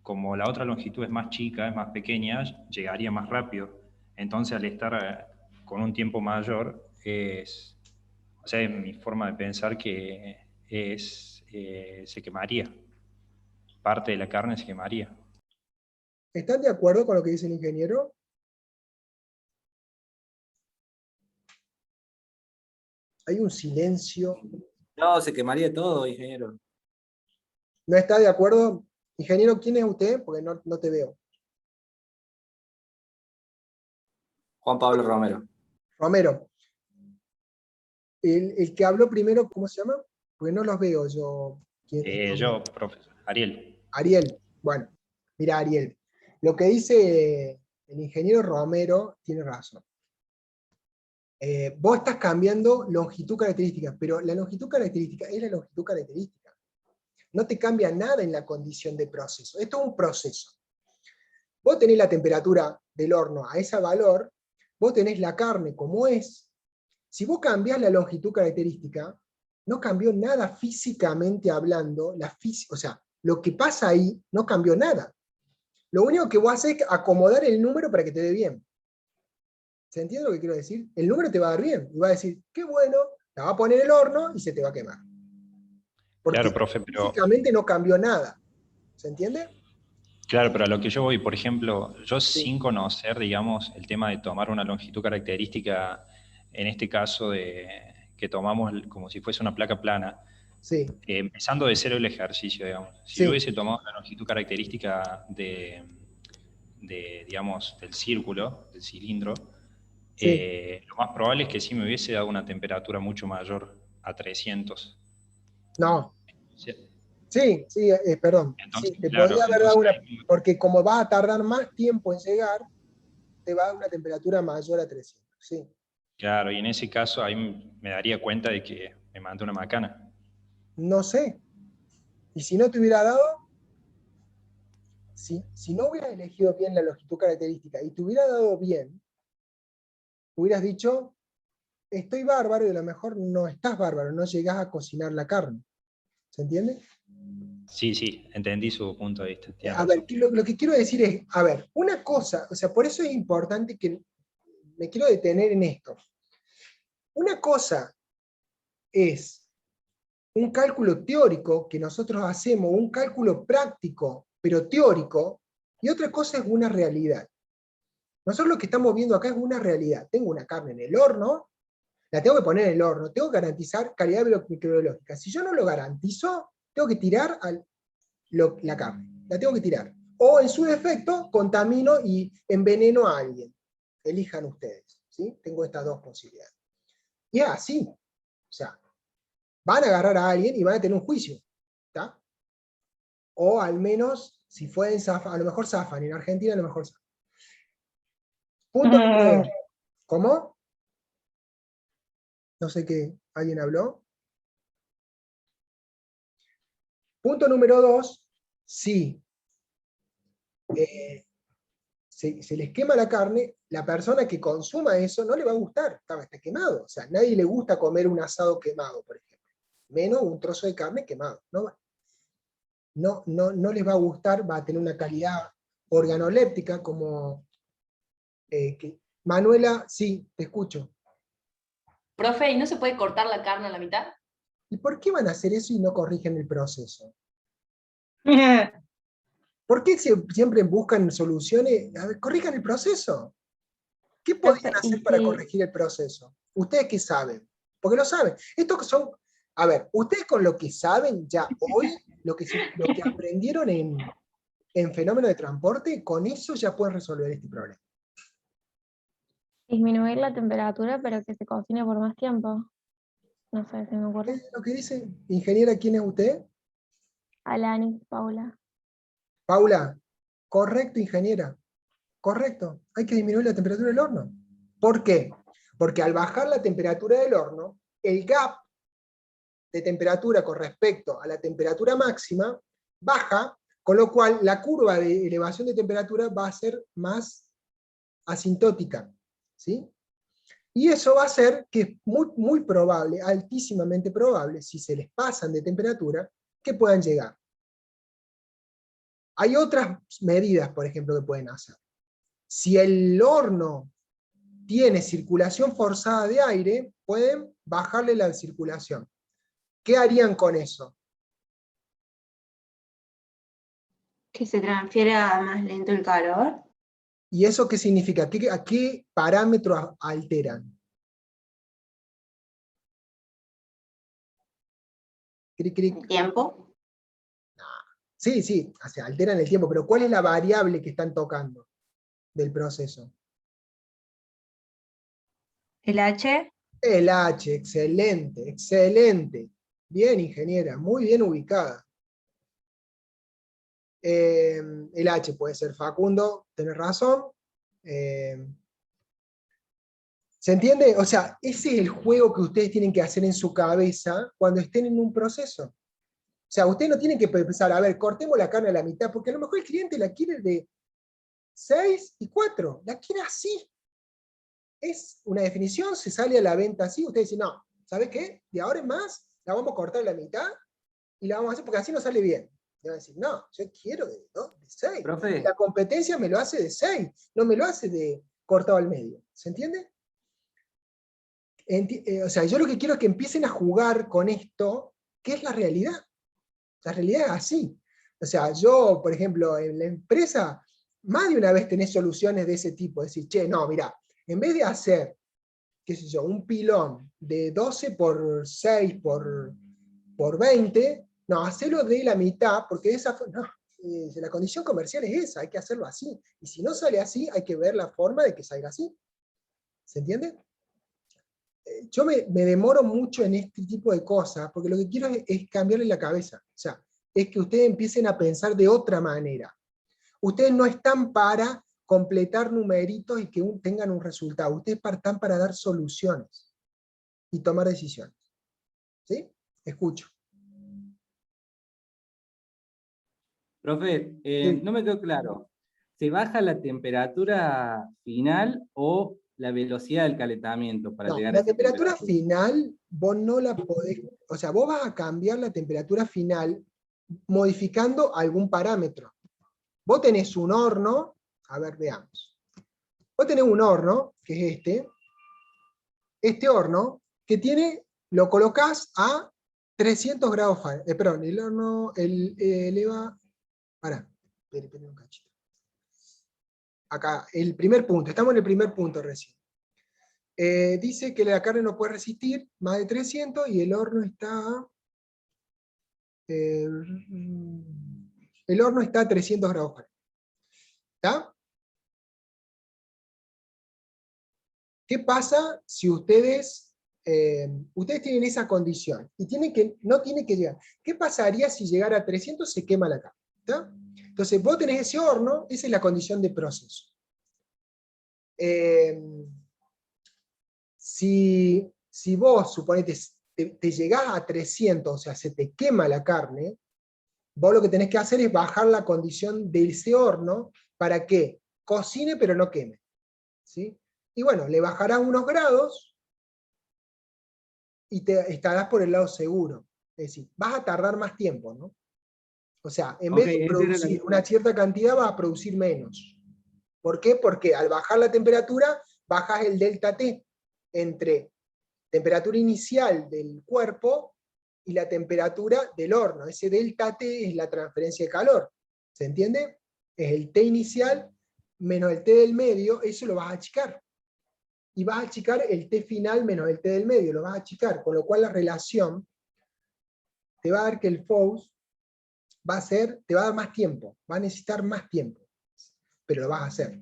Como la otra longitud es más chica, es más pequeña, llegaría más rápido. Entonces, al estar con un tiempo mayor, o sea, es mi forma de pensar que se quemaría. Parte de la carne se quemaría. ¿Están de acuerdo con lo que dice el ingeniero? Hay un silencio. No, se quemaría todo, ingeniero. ¿No está de acuerdo? Ingeniero, ¿quién es usted? Porque no te veo. Juan Pablo Romero. Romero. El que habló primero, ¿cómo se llama? Porque no los veo yo. Yo, profesor, Ariel. Ariel. Bueno, mira, Ariel. Lo que dice el ingeniero Romero tiene razón. Vos estás cambiando longitud característica, pero la longitud característica es la longitud característica. No te cambia nada en la condición de proceso. Esto es un proceso. Vos tenés la temperatura del horno a ese valor, vos tenés la carne como es. Si vos cambiás la longitud característica, no cambió nada físicamente hablando, o sea, lo que pasa ahí no cambió nada. Lo único que vos haces es acomodar el número para que te dé bien. ¿Se entiende lo que quiero decir? El número te va a dar bien, y va a decir, qué bueno, la va a poner el horno y se te va a quemar. Porque Claro, profe, pero... físicamente no cambió nada. ¿Se entiende? Claro, pero a lo que yo voy, por ejemplo, yo sin conocer, digamos, el tema de tomar una longitud característica, en este caso que tomamos como si fuese una placa plana, sí. Empezando de cero el ejercicio, digamos. Si yo hubiese tomado la longitud característica digamos, del círculo, del cilindro, lo más probable es que sí me hubiese dado una temperatura mucho mayor, a 300. No. ¿Sí? Sí, perdón. Entonces, sí, te claro, podría haber dado entonces, porque como va a tardar más tiempo en llegar, te va a dar una temperatura mayor a 300. Sí. Claro, y en ese caso ahí me daría cuenta de que me mandó una macana. No sé. Y si no te hubiera dado, si no hubieras elegido bien la longitud característica y te hubiera dado bien, hubieras dicho, estoy bárbaro, y a lo mejor no estás bárbaro, no llegás a cocinar la carne. ¿Se entiende? Sí, entendí su punto de vista. A ver, lo que quiero decir es, a ver, una cosa, o sea, por eso es importante que me quiero detener en esto. Una cosa es un cálculo teórico que nosotros hacemos, un cálculo práctico, pero teórico, y otra cosa es una realidad. Nosotros lo que estamos viendo acá es una realidad. Tengo una carne en el horno, la tengo que poner en el horno, tengo que garantizar calidad microbiológica. Si yo no lo garantizo, tengo que tirar la carne, la tengo que tirar. O en su defecto, contamino y enveneno a alguien. Elijan ustedes, ¿sí? Tengo estas dos posibilidades. Y es así. O sea, van a agarrar a alguien y van a tener un juicio. ¿Está? O al menos, si pueden zafar, a lo mejor zafan. En Argentina a lo mejor zafan. Punto número 2. ¿Cómo? No sé qué. ¿Alguien habló? Punto número 2. Sí. Se les quema la carne, la persona que consuma eso no le va a gustar, está quemado. O sea, a nadie le gusta comer un asado quemado, por ejemplo. Menos un trozo de carne quemado. No les va a gustar, va a tener una calidad organoléptica como... Manuela, sí, te escucho. Profe, ¿y no se puede cortar la carne a la mitad? ¿Y por qué van a hacer eso y no corrigen el proceso? ¿Por qué siempre buscan soluciones? A ver, corrijan el proceso. ¿Qué podrían hacer para corregir el proceso? ¿Ustedes qué saben? Porque lo saben. Estos son, a ver, ustedes con lo que saben ya hoy, lo que aprendieron en fenómeno de transporte, con eso ya pueden resolver este problema. Disminuir la temperatura, pero que se cocine por más tiempo. No sé, se me ocurre. ¿Es lo que dice? Ingeniera, ¿quién es usted? Alani, Paula. Paula, correcto, ingeniera. Correcto, hay que disminuir la temperatura del horno. ¿Por qué? Porque al bajar la temperatura del horno, el gap de temperatura con respecto a la temperatura máxima baja, con lo cual la curva de elevación de temperatura va a ser más asintótica, ¿sí? Y eso va a hacer que es muy probable, altísimamente probable, si se les pasan de temperatura, que puedan llegar. Hay otras medidas, por ejemplo, que pueden hacer. Si el horno tiene circulación forzada de aire, pueden bajarle la circulación. ¿Qué harían con eso? Que se transfiera más lento el calor. ¿Y eso qué significa? ¿A qué parámetros alteran? Cric, cric. ¿El tiempo? Sí, sí, o sea, alteran el tiempo, pero ¿cuál es la variable que están tocando del proceso? ¿El H? El H, excelente, excelente. Bien, ingeniera, muy bien ubicada. El H puede ser Facundo, tenés razón. ¿Se entiende? O sea, ese es el juego que ustedes tienen que hacer en su cabeza cuando estén en un proceso. O sea, ustedes no tienen que pensar, a ver, cortemos la carne a la mitad, porque a lo mejor el cliente la quiere de 6 y 4, la quiere así. Es una definición, se sale a la venta así, ustedes dicen, no, ¿sabes qué? De ahora en más, la vamos a cortar a la mitad y la vamos a hacer porque así no sale bien. Y van a decir, no, yo quiero de 6. Profe. La competencia me lo hace de 6, no me lo hace de cortado al medio. ¿Se entiende? O sea, yo lo que quiero es que empiecen a jugar con esto, que es la realidad. La realidad es así. O sea, yo, por ejemplo, en la empresa, más de una vez tenés soluciones de ese tipo. Decir, che, no, mirá, en vez de hacer, qué sé yo, un pilón de 12 por 6 por 20, no, hacerlo de la mitad, porque esa no, la condición comercial es esa, hay que hacerlo así. Y si no sale así, hay que ver la forma de que salga así. ¿Se entiende? Yo me demoro mucho en este tipo de cosas, porque lo que quiero es cambiarle la cabeza. O sea, es que ustedes empiecen a pensar de otra manera. Ustedes no están para completar numeritos y que tengan un resultado. Ustedes están para dar soluciones y tomar decisiones. ¿Sí? Escucho. Profe, Sí. no me quedó claro. ¿Se baja la temperatura final o la velocidad del calentamiento para No, llegar a la esa temperatura final, vos no la podés, o sea, vos vas a cambiar la temperatura final modificando algún parámetro. Vos tenés un horno, a ver, veamos. Vos tenés un horno, que es este horno, que tiene, lo colocás a 300 grados Fahrenheit. Perdón, el horno eleva, pará, espera un cachito. Acá, el primer punto, estamos en el primer punto recién. Dice que la carne no puede resistir más de 300 y el horno está... el horno está a 300 grados Fahrenheit. ¿Está? ¿Qué pasa si ustedes tienen esa condición y no tiene que llegar? ¿Qué pasaría si llegara a 300 se quema la carne? ¿Está? Entonces vos tenés ese horno, esa es la condición de proceso. Si vos, suponete, te llegás a 300, o sea, se te quema la carne, vos lo que tenés que hacer es bajar la condición de ese horno para que cocine pero no queme. ¿Sí? Y bueno, le bajarás unos grados y estarás por el lado seguro. Es decir, vas a tardar más tiempo, ¿no? O sea, en vez de producir una cierta cantidad, vas a producir menos. ¿Por qué? Porque al bajar la temperatura, bajas el delta T entre temperatura inicial del cuerpo y la temperatura del horno. Ese delta T es la transferencia de calor. ¿Se entiende? Es el T inicial menos el T del medio, eso lo vas a achicar. Y vas a achicar el T final menos el T del medio, lo vas a achicar, con lo cual la relación te va a dar que el FOUS te va a dar más tiempo, va a necesitar más tiempo, pero lo vas a hacer.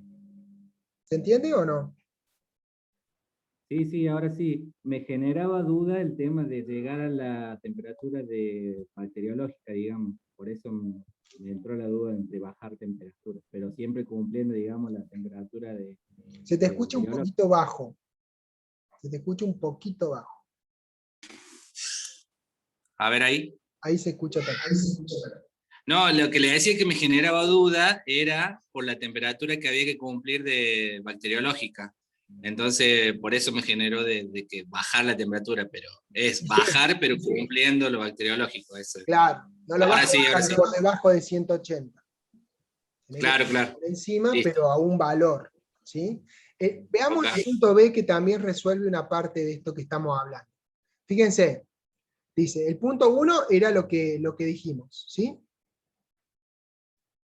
¿Se entiende o no? Sí, sí, ahora sí. Me generaba duda el tema de llegar a la temperatura bacteriológica, digamos. Por eso me entró la duda de bajar temperatura, pero siempre cumpliendo, digamos, la temperatura de... Se te escucha un poquito bajo. Se te escucha un poquito bajo. A ver ahí. Ahí se escucha perfecto. No, lo que le decía que me generaba duda era por la temperatura que había que cumplir de bacteriológica. Entonces, por eso me generó de que bajar la temperatura, pero es bajar, pero cumpliendo lo bacteriológico. Eso. Claro, no lo vas a ahora bajar sí. por debajo de 180. Claro, claro. Por encima, Listo. pero a un valor. ¿Sí? Veamos el punto B, que también resuelve una parte de esto que estamos hablando. Fíjense, dice, el punto 1 era lo que dijimos, ¿sí?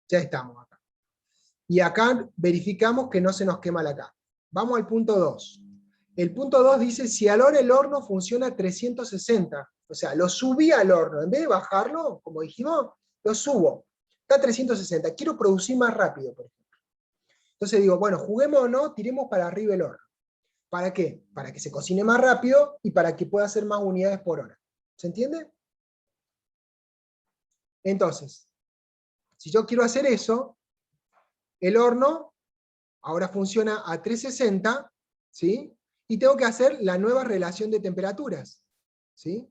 Ya estamos acá. Y acá verificamos que no se nos quema la carne. Vamos al punto 2. El punto 2 dice, si ahora el horno funciona a 360, o sea, lo subí al horno, en vez de bajarlo, como dijimos, lo subo. Está a 360, quiero producir más rápido, por ejemplo. Entonces digo, bueno, juguemos o no, tiremos para arriba el horno. ¿Para qué? Para que se cocine más rápido y para que pueda hacer más unidades por hora. ¿Se entiende? Entonces, si yo quiero hacer eso, el horno ahora funciona a 360, ¿sí? Y tengo que hacer la nueva relación de temperaturas, ¿sí?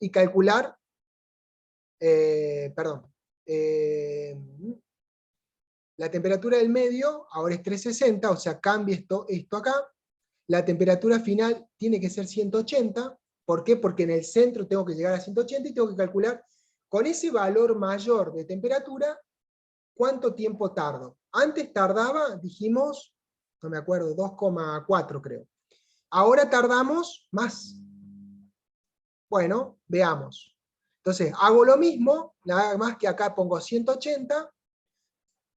Y calcular, la temperatura del medio ahora es 360, o sea, cambia esto acá. La temperatura final tiene que ser 180. ¿Por qué? Porque en el centro tengo que llegar a 180 y tengo que calcular con ese valor mayor de temperatura cuánto tiempo tardo. Antes tardaba, dijimos, no me acuerdo, 2,4 creo. Ahora tardamos más. Bueno, veamos. Entonces, hago lo mismo, nada más que acá pongo 180,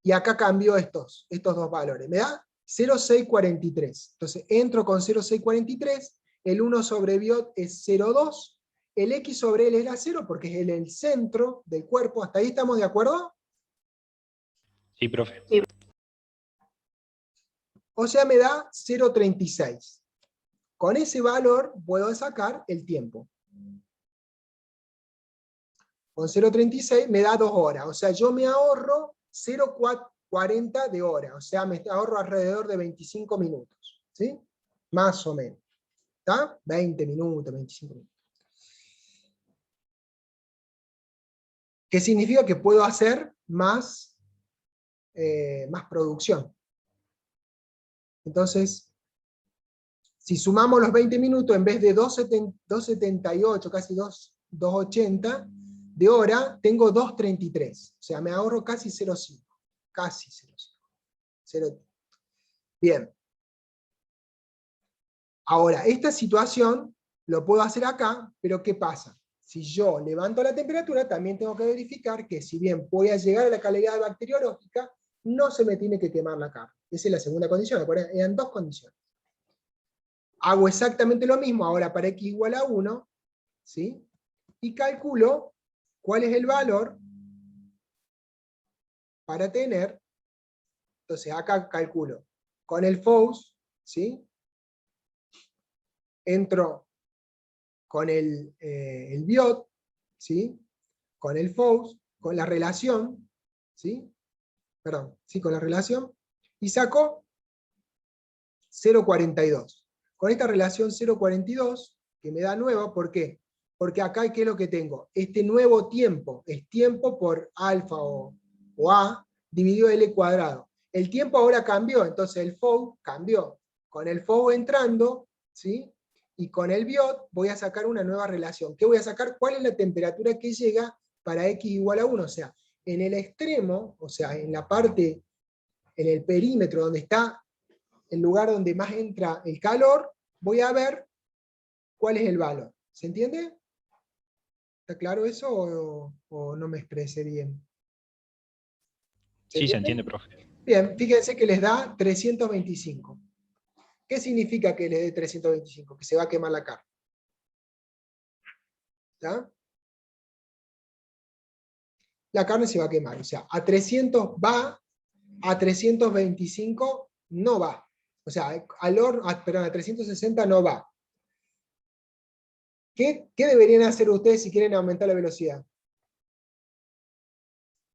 y acá cambio estos dos valores. Me da 0,643. Entonces, entro con 0,643, el 1 sobre biot es 0,2, el X sobre L era 0, porque es el centro del cuerpo. ¿Hasta ahí estamos de acuerdo? Sí, profe. Sí. O sea, me da 0,36. Con ese valor puedo sacar el tiempo. Con 0,36 me da 2 horas. O sea, yo me ahorro 0,40 de hora. O sea, me ahorro alrededor de 25 minutos. ¿Sí? Más o menos. ¿Está? 20 minutos, 25 minutos. ¿Qué significa? Que puedo hacer más producción. Entonces, si sumamos los 20 minutos, en vez de 2,78, casi 2,80 de hora, tengo 2,33. O sea, me ahorro casi 0,5. Casi 0,5. Bien. Ahora, esta situación lo puedo hacer acá, pero ¿qué pasa? Si yo levanto la temperatura, también tengo que verificar que si bien voy a llegar a la calidad bacteriológica, no se me tiene que quemar la carne. Esa es la segunda condición. Eran dos condiciones. Hago exactamente lo mismo ahora para x igual a 1, ¿sí? Y calculo cuál es el valor para tener. Entonces acá calculo con el FOUS, ¿sí? Entro con el BIOT, ¿sí? Con el FOUS, con la relación, ¿sí? Perdón, sí, con la relación, y saco 0,42. Con esta relación 0,42, que me da nueva, ¿por qué? Porque acá, ¿qué es lo que tengo? Este nuevo tiempo, es tiempo por alfa o A, dividido L cuadrado. El tiempo ahora cambió, entonces el FOU cambió. Con el FOU entrando, ¿sí? Y con el BIOT voy a sacar una nueva relación. ¿Qué voy a sacar? ¿Cuál es la temperatura que llega para x igual a 1? O sea, en el extremo, o sea, en la parte, en el perímetro donde está el lugar donde más entra el calor, voy a ver cuál es el valor. ¿Se entiende? ¿Está claro eso o no me expresé bien? Sí, se entiende, profe. Bien, fíjense que les da 325. ¿Qué significa que les dé 325? Que se va a quemar la carne. ¿Ya? La carne se va a quemar. O sea, a 300 va, a 325 no va. O sea, perdón, a 360 no va. ¿Qué deberían hacer ustedes si quieren aumentar la velocidad?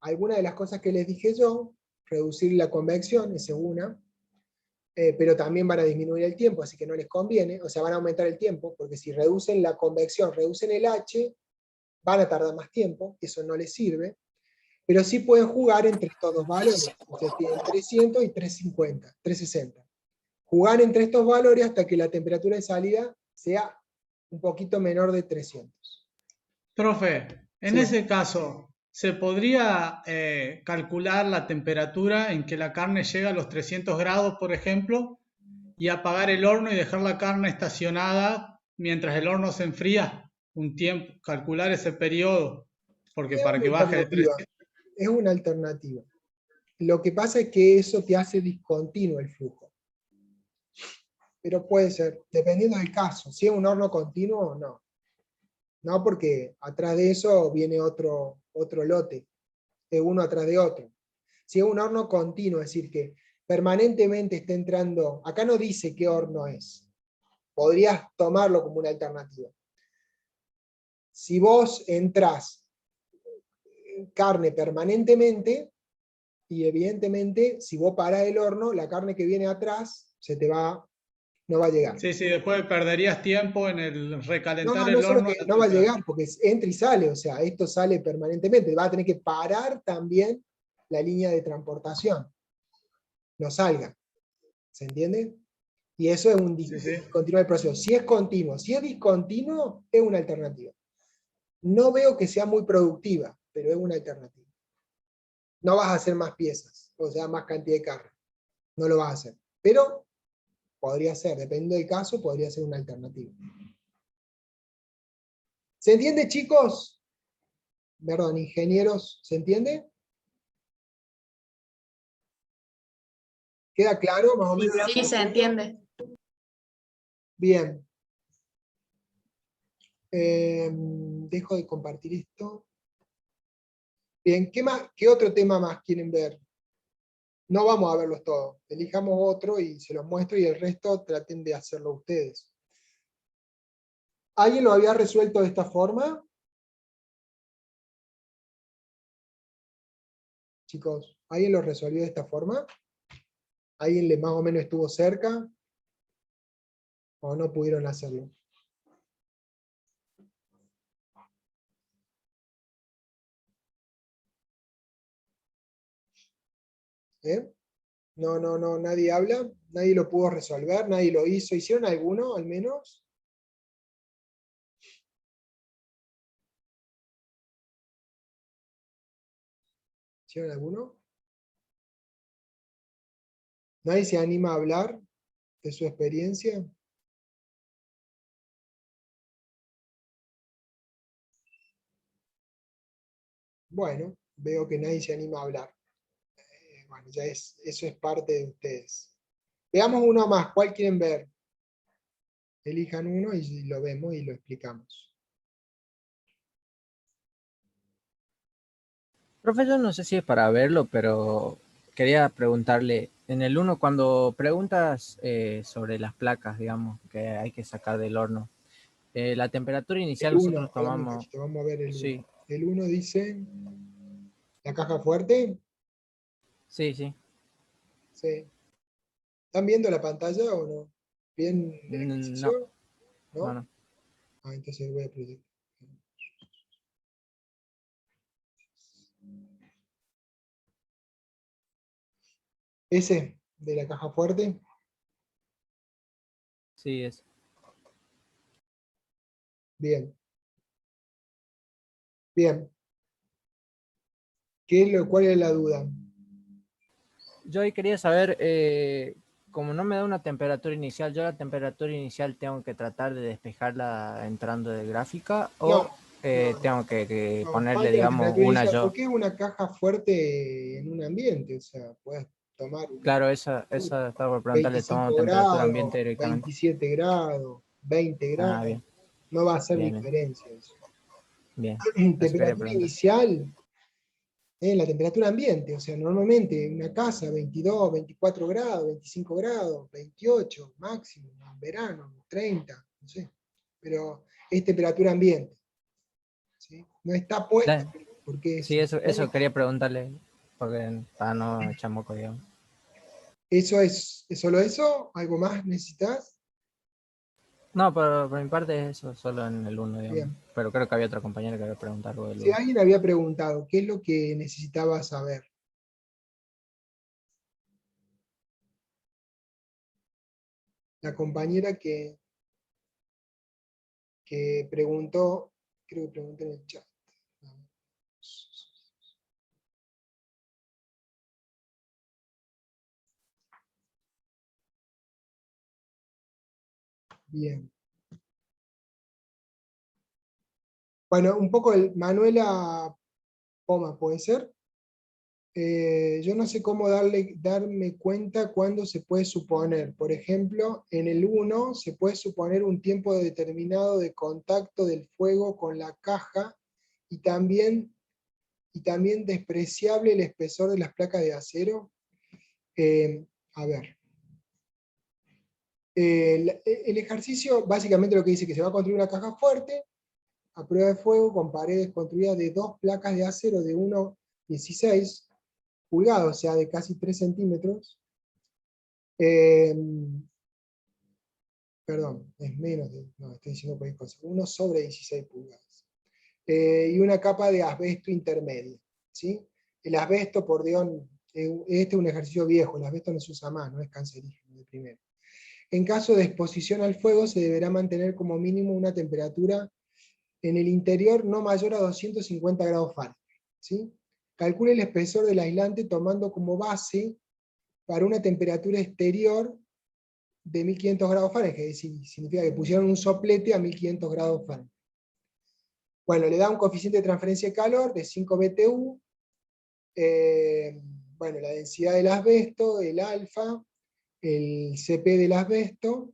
Algunas de las cosas que les dije yo, reducir la convección, esa es una, pero también van a disminuir el tiempo, así que no les conviene, o sea, van a aumentar el tiempo, porque si reducen la convección, reducen el H, van a tardar más tiempo, eso no les sirve, pero sí pueden jugar entre estos dos valores, ustedes tienen 300 y 350, 360. Jugar entre estos valores hasta que la temperatura de salida sea un poquito menor de 300. Profe, en Sí. ese caso, ¿se podría calcular la temperatura en que la carne llega a los 300 grados, por ejemplo, y apagar el horno y dejar la carne estacionada mientras el horno se enfría? Un tiempo, calcular ese periodo, porque para que baje de 300. Es una alternativa. Lo que pasa es que eso te hace discontinuo el flujo. Pero puede ser, dependiendo del caso. Si es un horno continuo, no. No, porque atrás de eso viene otro lote, de uno atrás de otro. Si es un horno continuo, es decir, que permanentemente está entrando, acá no dice qué horno es. Podrías tomarlo como una alternativa. Si vos entrás carne permanentemente, y evidentemente, si vos parás el horno, la carne que viene atrás no va a llegar. Sí, sí, después perderías tiempo en el recalentar No el solo horno. que no va a llegar, porque entra y sale, o sea, esto sale permanentemente, va a tener que parar también la línea de transportación. No salga. ¿Se entiende? Y eso es un discontinuo el proceso. Si es continuo, si es discontinuo, es una alternativa. No veo que sea muy productiva, pero es una alternativa. No vas a hacer más piezas, o sea, más cantidad de carne. No lo vas a hacer. Pero podría ser, depende del caso, podría ser una alternativa. ¿Se entiende, chicos? Perdón, ingenieros, ¿se entiende? ¿Queda claro más o menos? Sí, se entiende. Bien. Dejo de compartir esto. Bien, ¿qué otro tema más quieren ver? No vamos a verlos todos. Elijamos otro y se los muestro y el resto traten de hacerlo ustedes. ¿Alguien lo había resuelto de esta forma? Chicos, ¿alguien lo resolvió de esta forma? ¿Alguien más o menos estuvo cerca? ¿O no pudieron hacerlo? ¿Eh? No, nadie habla, nadie lo pudo resolver, nadie lo hizo. ¿Hicieron alguno al menos? ¿Hicieron alguno? ¿Nadie se anima a hablar de su experiencia? Bueno, veo que nadie se anima a hablar. Bueno, eso es parte de ustedes. Veamos uno más, ¿cuál quieren ver? Elijan uno y lo vemos y lo explicamos. Profesor, no sé si es para verlo, pero quería preguntarle, en el 1, cuando preguntas sobre las placas, digamos, que hay que sacar del horno, la temperatura inicial El 1, nosotros tomamos... vamos a ver el 1. Sí. El 1 dice, ¿la caja fuerte? Sí, sí. Sí. ¿Están viendo la pantalla o no? ¿Bien el ejercicio? No. No. Ah, entonces voy a proyectar. ¿Ese de la caja fuerte? Sí, es. Bien. Bien. ¿Cuál es la duda? Yo ahí quería saber, como no me da una temperatura inicial, yo la temperatura inicial tengo que tratar de despejarla entrando de gráfica, o tengo que No, ponerle, falta la digamos, temperatura una inicial, yo? porque es una caja fuerte en un ambiente, o sea, puedes tomar Claro, esa estaba por preguntarle, tomamos 25 temperatura grados, ambiente directamente. 27 grados, 20 Ah, grados, bien, no va a hacer bien, bien, diferencia eso. bien. Eso quería Temperatura preguntar. inicial es la temperatura ambiente, o sea, normalmente en una casa 22, 24 grados, 25 grados, 28 máximo, en verano 30, no sé, pero es temperatura ambiente, ¿sí? No está puesta Da- porque Sí, se supone eso quería preguntarle, porque para no echar moco, digamos. ¿es solo eso? ¿Algo más necesitas? No, por mi parte es eso, solo en el 1, digamos. Bien. Pero creo que había otra compañera que había preguntado algo del Si 1. alguien había preguntado qué es lo que necesitaba saber. La compañera que preguntó, creo que preguntó en el chat. Bien. Bueno, un poco Manuela Poma, ¿puede ser? Yo no sé cómo darme cuenta cuándo se puede suponer. Por ejemplo, en el 1 se puede suponer un tiempo determinado de contacto del fuego con la caja y también despreciable el espesor de las placas de acero. A ver. El ejercicio básicamente lo que dice que se va a construir una caja fuerte a prueba de fuego con paredes construidas de 2 placas de acero de 1,16 pulgadas, o sea, de casi 3 centímetros. Perdón, es menos no, estoy diciendo cualquier cosa, 1 sobre 16 pulgadas. Y una capa de asbesto intermedia, ¿sí? El asbesto, por Dios, este es un ejercicio viejo, el asbesto no se usa más, no es cancerígeno de primero. En caso de exposición al fuego, se deberá mantener como mínimo una temperatura en el interior no mayor a 250 grados Fahrenheit, ¿sí? Calcule el espesor del aislante tomando como base para una temperatura exterior de 1500 grados Fahrenheit, es decir, significa que pusieron un soplete a 1500 grados Fahrenheit. Bueno, le da un coeficiente de transferencia de calor de 5 BTU, bueno, la densidad del asbesto, el alfa, el CP del asbesto,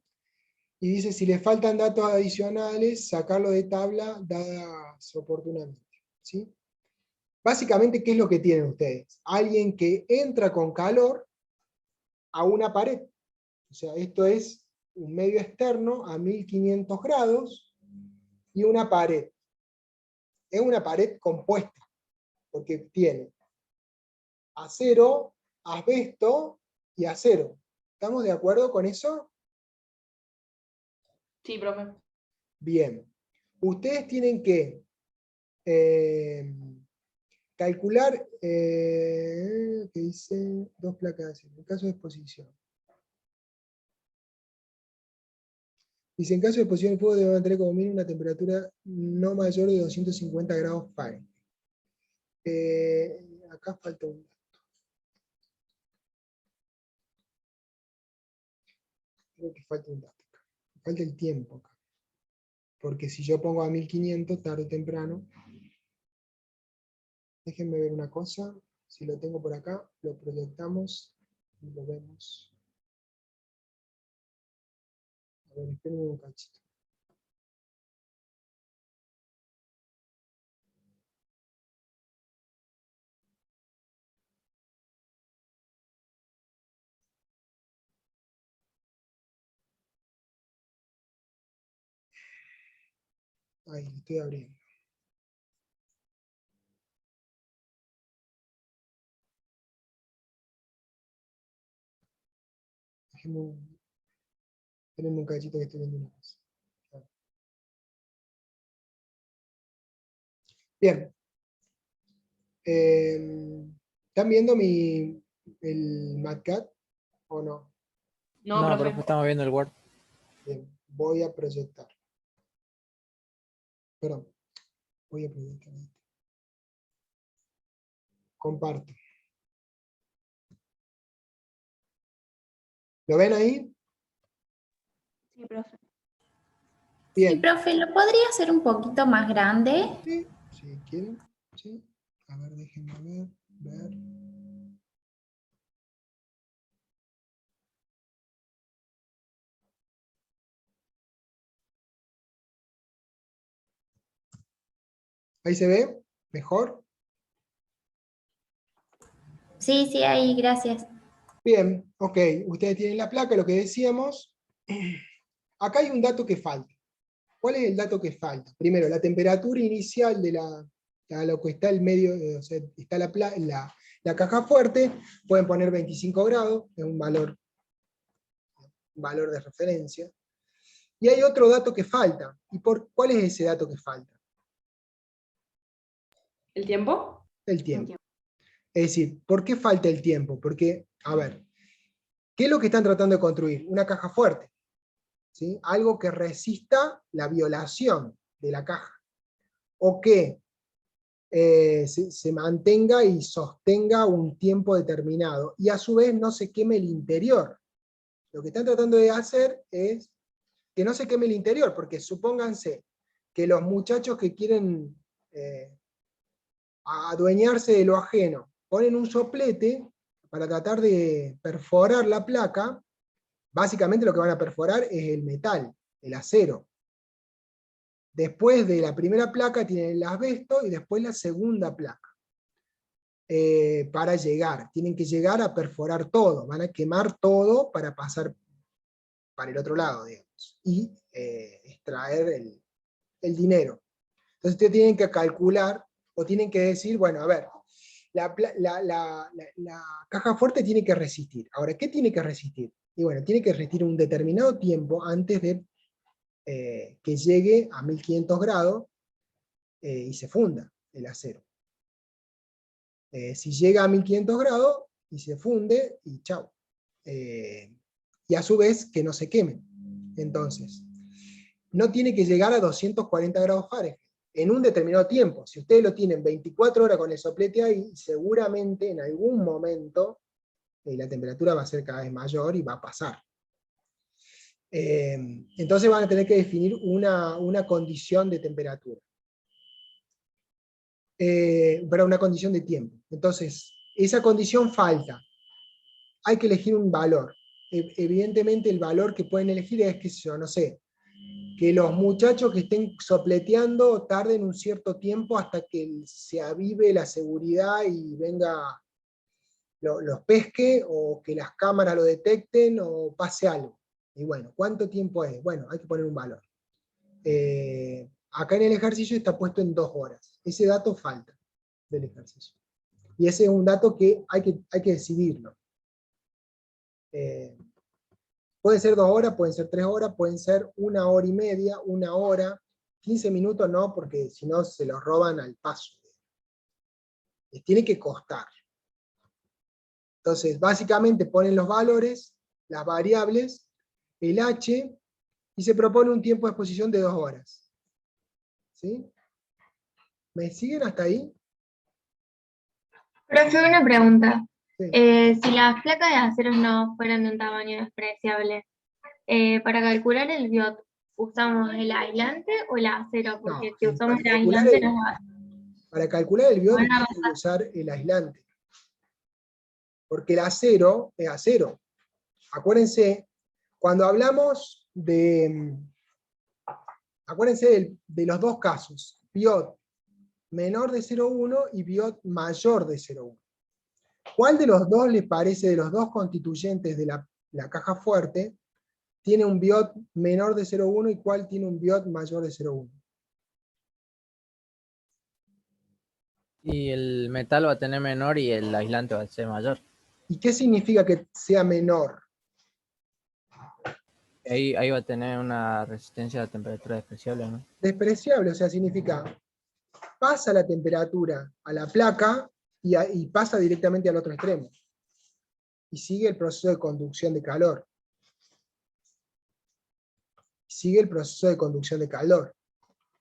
y dice si le faltan datos adicionales, sacarlo de tabla dadas oportunamente, ¿sí? Básicamente, ¿qué es lo que tienen ustedes? Alguien que entra con calor a una pared. O sea, esto es un medio externo a 1500 grados y una pared. Es una pared compuesta, porque tiene acero, asbesto y acero. ¿Estamos de acuerdo con eso? Sí, profe. Bien. Ustedes tienen que calcular, ¿qué dice? 2 placas de acero. En caso de exposición. Dice, en caso de exposición, el fuego debe mantener como mínimo una temperatura no mayor de 250 grados Fahrenheit. Acá falta un dato. Creo que falta un dato. Falta el tiempo acá. Porque si yo pongo a 1500, tarde o temprano, déjenme ver una cosa. Si lo tengo por acá, lo proyectamos y lo vemos. A ver, espérenme un cachito. Ahí, lo estoy abriendo. Espérenme un cachito que estoy viendo una cosa. Bien. ¿Están viendo el MatCat o no? No, No, profe. profe, estamos viendo el Word. Bien, voy a proyectar. Perdón, voy a proyectar. Comparto. ¿Lo ven ahí? Sí, profe. Sí, Bien. profe, ¿lo podría hacer un poquito más grande? Sí, si quieren. Sí. A ver, déjenme ver. ¿Ahí se ve? ¿Mejor? Sí, sí, ahí, gracias. Bien, ok. Ustedes tienen la placa, lo que decíamos. Acá hay un dato que falta. ¿Cuál es el dato que falta? Primero, la temperatura inicial de a lo que está el medio, o sea, está la caja fuerte, pueden poner 25 grados, es un valor de referencia. Y hay otro dato que falta. ¿Cuál es ese dato que falta? ¿El tiempo? El tiempo. Es decir, ¿por qué falta el tiempo? Porque, a ver, ¿qué es lo que están tratando de construir? Una caja fuerte. ¿Sí? Algo que resista la violación de la caja. O que se mantenga y sostenga un tiempo determinado. Y a su vez no se queme el interior. Lo que están tratando de hacer es que no se queme el interior, porque supónganse que los muchachos que quieren adueñarse de lo ajeno ponen un soplete para tratar de perforar la placa. Básicamente lo que van a perforar es el metal, el acero. Después de la primera placa tienen el asbesto y después la segunda placa. Para llegar, tienen que llegar a perforar todo, van a quemar todo para pasar para el otro lado, digamos, y extraer el dinero. Entonces ustedes tienen que calcular, o tienen que decir, bueno, a ver, la caja fuerte tiene que resistir. Ahora, ¿qué tiene que resistir? Y bueno, tiene que resistir un determinado tiempo antes de que llegue a 1500 grados y se funda el acero. Si llega a 1500 grados y se funde, y chao. Y a su vez que no se queme. Entonces, no tiene que llegar a 240 grados Fahrenheit en un determinado tiempo. Si ustedes lo tienen 24 horas con el soplete ahí, seguramente en algún momento la temperatura va a ser cada vez mayor y va a pasar. Entonces van a tener que definir una condición de temperatura. Para una condición de tiempo. Entonces, esa condición falta. Hay que elegir un valor. Evidentemente el valor que pueden elegir es, qué sé yo, no sé, que los muchachos que estén sopleteando tarden un cierto tiempo hasta que se avive la seguridad y venga, los pesque, o que las cámaras lo detecten, o pase algo. Y bueno, ¿cuánto tiempo es? Bueno, hay que poner un valor. Acá en el ejercicio está puesto en 2 horas. Ese dato falta del ejercicio. Y ese es un dato que hay que decidirlo. Pueden ser 2 horas, pueden ser 3 horas, pueden ser 1 hora y media, 1 hora, 15 minutos no, porque si no se los roban al paso. Les tiene que costar. Entonces, básicamente ponen los valores, las variables, el H, y se propone un tiempo de exposición de 2 horas. ¿Sí? ¿Me siguen hasta ahí? Profe, una pregunta. Sí. Si las placas de acero no fueran de un tamaño despreciable, para calcular el biot, ¿usamos el aislante o el acero? Porque si usamos el aislante nos va Para calcular el biot hay que usar el aislante. Porque el acero es acero. Acuérdense, cuando hablamos acuérdense de los dos casos, biot menor de 0,1 y biot mayor de 0,1. ¿Cuál de los dos les parece, de los dos constituyentes de la caja fuerte, tiene un biot menor de 0,1 y cuál tiene un biot mayor de 0,1? Y el metal va a tener menor y el aislante va a ser mayor. ¿Y qué significa que sea menor? Ahí va a tener una resistencia a la temperatura despreciable, ¿no? Despreciable, o sea, significa, pasa la temperatura a la placa y pasa directamente al otro extremo. Y sigue el proceso de conducción de calor. Sigue el proceso de conducción de calor.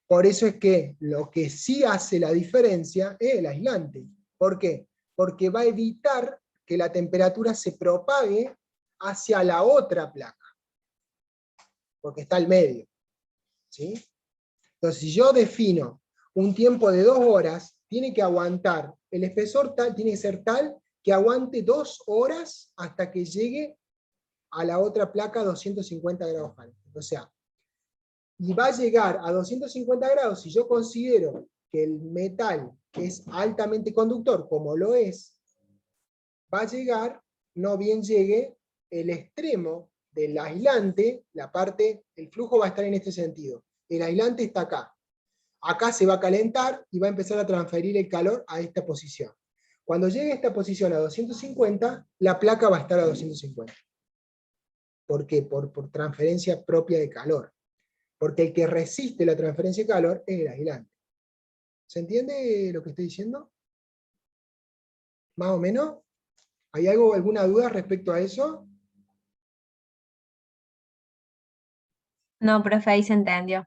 Por eso es que lo que sí hace la diferencia es el aislante. ¿Por qué? Porque va a evitar que la temperatura se propague hacia la otra placa. Porque está al medio. ¿sí? Entonces, si yo defino un tiempo de 2 horas, tiene que aguantar, el espesor tal, tiene que ser tal que aguante 2 horas hasta que llegue a la otra placa a 250 grados Fahrenheit. O sea, y va a llegar a 250 grados si yo considero que el metal es altamente conductor, como lo es, va a llegar, no bien llegue, el extremo del aislante, la parte, el flujo va a estar en este sentido. El aislante está acá. Acá se va a calentar y va a empezar a transferir el calor a esta posición. Cuando llegue a esta posición a 250, la placa va a estar a 250. ¿Por qué? Por transferencia propia de calor. Porque el que resiste la transferencia de calor es el aislante. ¿Se entiende lo que estoy diciendo? ¿Más o menos? ¿Hay alguna duda respecto a eso? No, profe, ahí se entendió.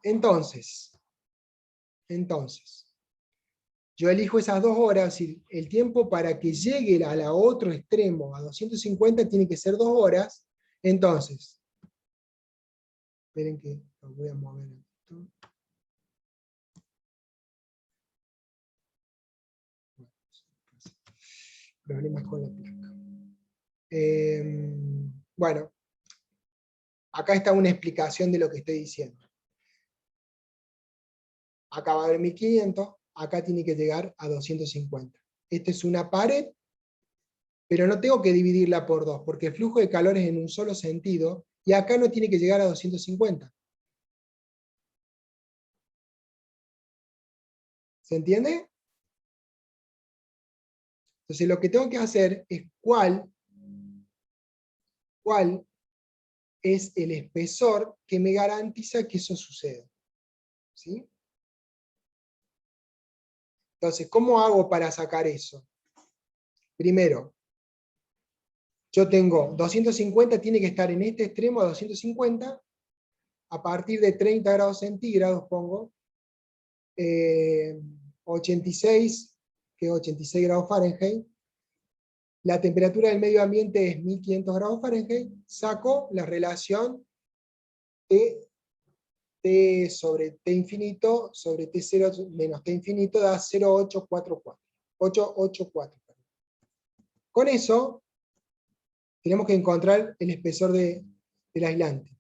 Entonces, yo elijo esas 2 horas, es decir, el tiempo para que llegue a la otro extremo, a 250, tiene que ser 2 horas. Entonces, esperen que lo voy a mover esto. Problemas con la placa. Bueno, acá está una explicación de lo que estoy diciendo. Acá va a haber 1500, acá tiene que llegar a 250. Esta es una pared, pero no tengo que dividirla por 2, porque el flujo de calor es en un solo sentido, y acá no tiene que llegar a 250. ¿Se entiende? Entonces lo que tengo que hacer es cuál es el espesor que me garantiza que eso suceda. ¿Sí? Entonces, ¿cómo hago para sacar eso? Primero, yo tengo 250, tiene que estar en este extremo a 250, a partir de 30 grados centígrados pongo, 86, que es 86 grados Fahrenheit, la temperatura del medio ambiente es 1500 grados Fahrenheit, saco la relación T sobre T infinito sobre T0 menos T infinito da 0,844. Con eso, tenemos que encontrar el espesor del aislante.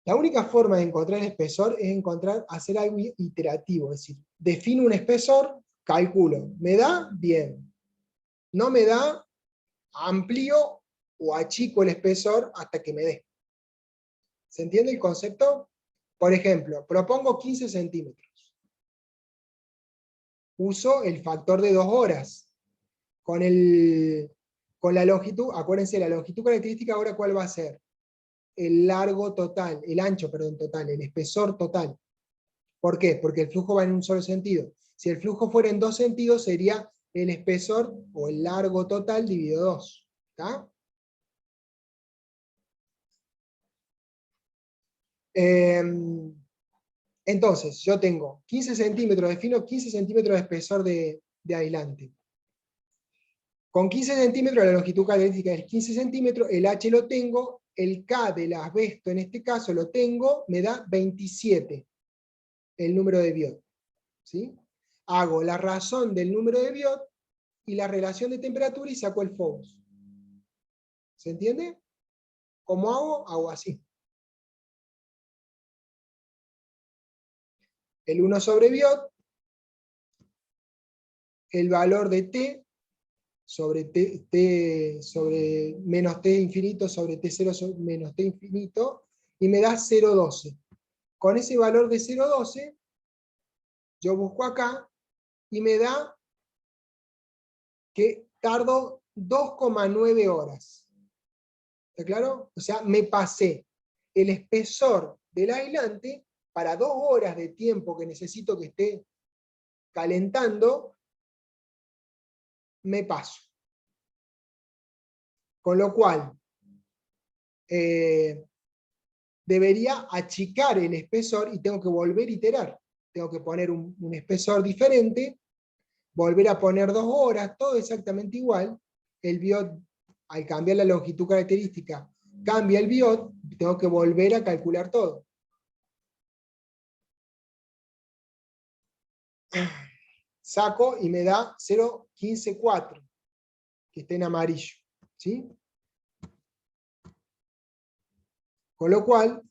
La única forma de encontrar el espesor es hacer algo iterativo, es decir, defino un espesor, calculo, ¿me da? Bien. No me da, amplío o achico el espesor hasta que me dé. ¿Se entiende el concepto? Por ejemplo, propongo 15 centímetros. Uso el factor de 2 horas. Con la longitud, acuérdense, la longitud característica ahora ¿cuál va a ser? El largo total, el ancho, perdón, total, el espesor total. ¿Por qué? Porque el flujo va en un solo sentido. Si el flujo fuera en 2 sentidos, sería el espesor o el largo total dividido 2. ¿Está? Entonces, yo tengo 15 centímetros, defino 15 centímetros de espesor de aislante. Con 15 centímetros, la longitud característica es 15 centímetros, el H lo tengo, el K del asbesto en este caso lo tengo, me da 27, el número de Biot. ¿Sí? Hago la razón del número de Biot y la relación de temperatura y saco el Phobos. ¿Se entiende? ¿Cómo hago? Hago así. El 1 sobre Biot, el valor de T, sobre T sobre menos T infinito sobre T0 menos T infinito, y me da 0,12. Con ese valor de 0,12, yo busco acá, y me da que tardo 2,9 horas. ¿Está claro? O sea, me pasé el espesor del aislante para 2 horas de tiempo que necesito que esté calentando, me paso. Con lo cual, debería achicar el espesor y tengo que volver a iterar. Tengo que poner un espesor diferente volver a poner 2 horas, todo exactamente igual. El biot, al cambiar la longitud característica, cambia el biot, tengo que volver a calcular todo. Saco y me da 0,154, que está en amarillo. ¿Sí? Con lo cual,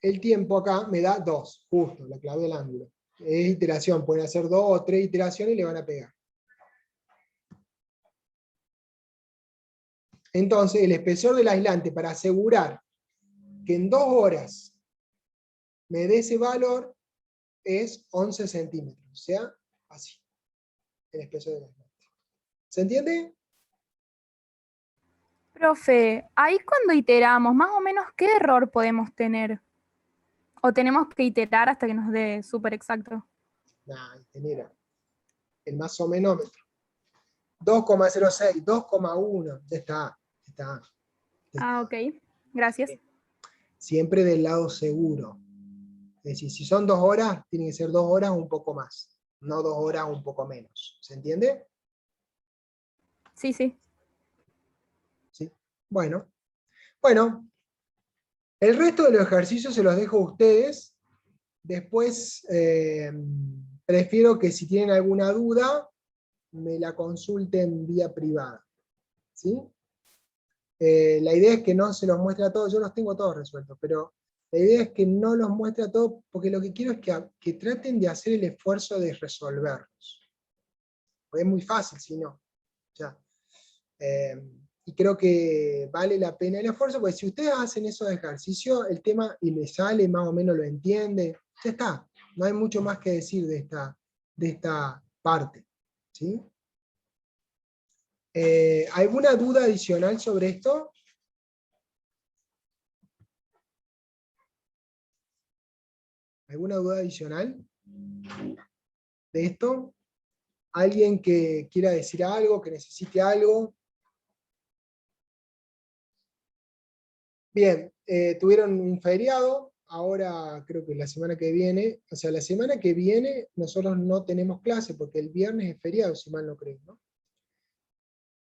el tiempo acá me da 2, justo, la clave del ángulo. Es iteración, pueden hacer 2 o 3 iteraciones y le van a pegar. Entonces, el espesor del aislante, para asegurar que en 2 horas me dé ese valor, es 11 centímetros. O sea, así. El espesor del aislante. ¿Se entiende? Profe, ahí cuando iteramos, más o menos, ¿qué error podemos tener? ¿O tenemos que iterar hasta que nos dé súper exacto? Nah, ingeniera. El masomenómetro. 2,06, 2,1, ya está. Ah, ok. Gracias. Siempre del lado seguro. Es decir, si son 2 horas, tienen que ser 2 horas o un poco más. No 2 horas o un poco menos. ¿Se entiende? Sí, sí. Sí. Bueno, el resto de los ejercicios se los dejo a ustedes. Después, prefiero que si tienen alguna duda, me la consulten vía privada. ¿Sí? La idea es que no se los muestre a todos, yo los tengo todos resueltos, pero la idea es que no los muestre a todos, porque lo que quiero es que traten de hacer el esfuerzo de resolverlos. Porque es muy fácil, si no. Y creo que vale la pena el esfuerzo, porque si ustedes hacen esos ejercicios, el tema y les sale, más o menos lo entiende, ya está. No hay mucho más que decir de esta parte. ¿Sí? ¿Alguna duda adicional sobre esto? ¿Alguna duda adicional de esto? ¿Alguien que quiera decir algo, que necesite algo? Bien, tuvieron un feriado, ahora creo que la semana que viene, o sea, la semana que viene nosotros no tenemos clase, porque el viernes es feriado, si mal no creo, ¿no?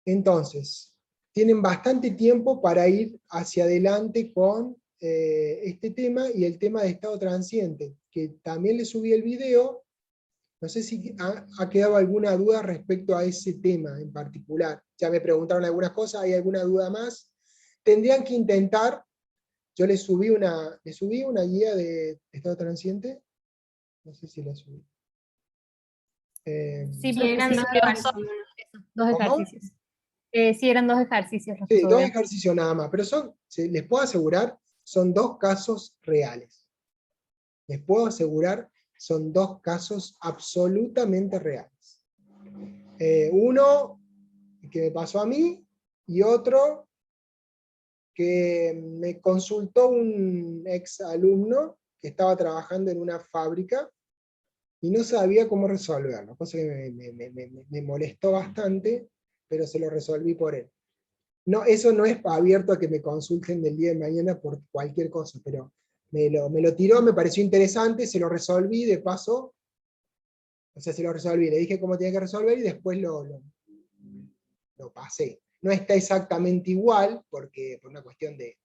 Entonces, tienen bastante tiempo para ir hacia adelante con este tema y el tema de estado transiente, que también les subí el video. No sé si ha quedado alguna duda respecto a ese tema en particular. Ya me preguntaron algunas cosas, ¿hay alguna duda más? Tendrían que intentar, yo les subí una guía de estado transiente, no sé si la subí. Sí, Sí, profe, eran sí, 2 subió ejercicios. dos ¿Cómo? ejercicios. Sí, eran 2 ejercicios los que Sí, 2 subió. ejercicios nada más, pero les puedo asegurar, son 2 casos reales. Les puedo asegurar, son 2 casos absolutamente reales. Uno que me pasó a mí, y otro que me consultó un ex alumno que estaba trabajando en una fábrica y no sabía cómo resolverlo, cosa que me molestó bastante, pero se lo resolví por él. No, eso no es abierto a que me consulten del día de mañana por cualquier cosa, pero me lo tiró, me pareció interesante, se lo resolví de paso, o sea, se lo resolví, le dije cómo tenía que resolver y después lo pasé. No está exactamente igual, porque por una cuestión de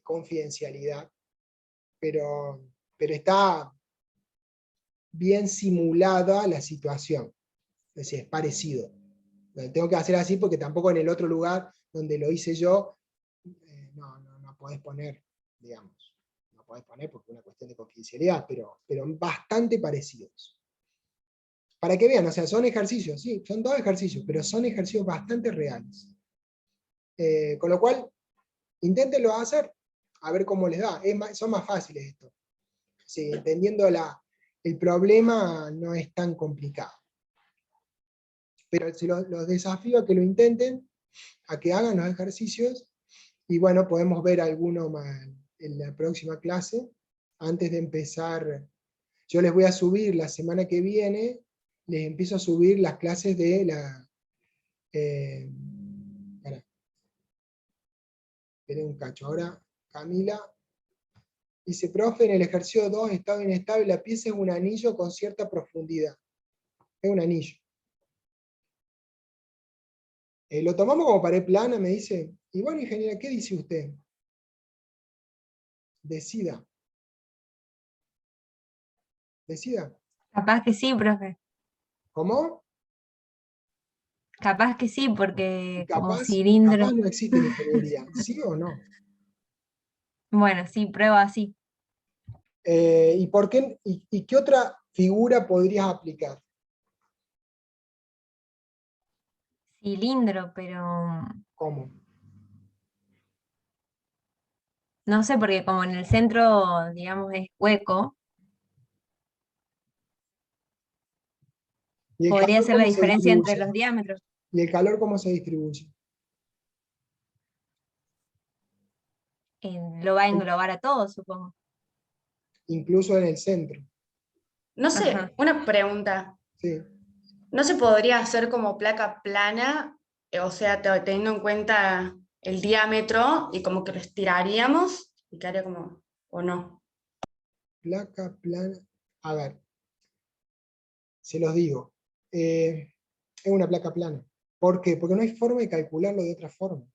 confidencialidad, pero está bien simulada la situación, es decir, es parecido. Tengo que hacer así porque tampoco en el otro lugar donde lo hice yo, no podés poner, digamos, no podés poner porque es una cuestión de confidencialidad, pero bastante parecidos. Para que vean, o sea, son ejercicios, sí, son 2 ejercicios, pero son ejercicios bastante reales. Con lo cual, inténtenlo hacer, a ver cómo les da. Son más fáciles esto. Sí, entendiendo el problema no es tan complicado. Pero los desafío a que lo intenten, a que hagan los ejercicios, y bueno, podemos ver alguno más en la próxima clase. Antes de empezar, yo les voy a subir la semana que viene, les empiezo a subir las clases de la... Esperen un cacho, ahora Camila Dice, profe, en el ejercicio 2, estado inestable, la pieza es un anillo con cierta profundidad. Es un anillo. ¿Lo tomamos como pared plana? Me dice. Y bueno, ingeniera, ¿qué dice usted? Decida. Decida. Capaz que sí, profe. ¿Cómo? Capaz que sí, Y porque como capaz cilindro. no existe la ingeniería. ¿Sí o no? Bueno, sí, prueba así. ¿Y por qué? ¿Y qué otra figura podrías aplicar? Cilindro, pero ¿Cómo? no sé, porque como en el centro, digamos, es hueco, ¿Y el podría calor ser la cómo se diferencia entre distribuye? los diámetros. ¿Y el calor cómo se distribuye? Lo va a englobar a todos, supongo. Incluso en el centro. No sé, Ajá. una pregunta. Sí. ¿No se podría hacer como placa plana? O sea, teniendo en cuenta el diámetro y como que lo estiraríamos y quedaría como, o no. Placa plana. A ver, se los digo. Es una placa plana. ¿Por qué? Porque no hay forma de calcularlo de otra forma.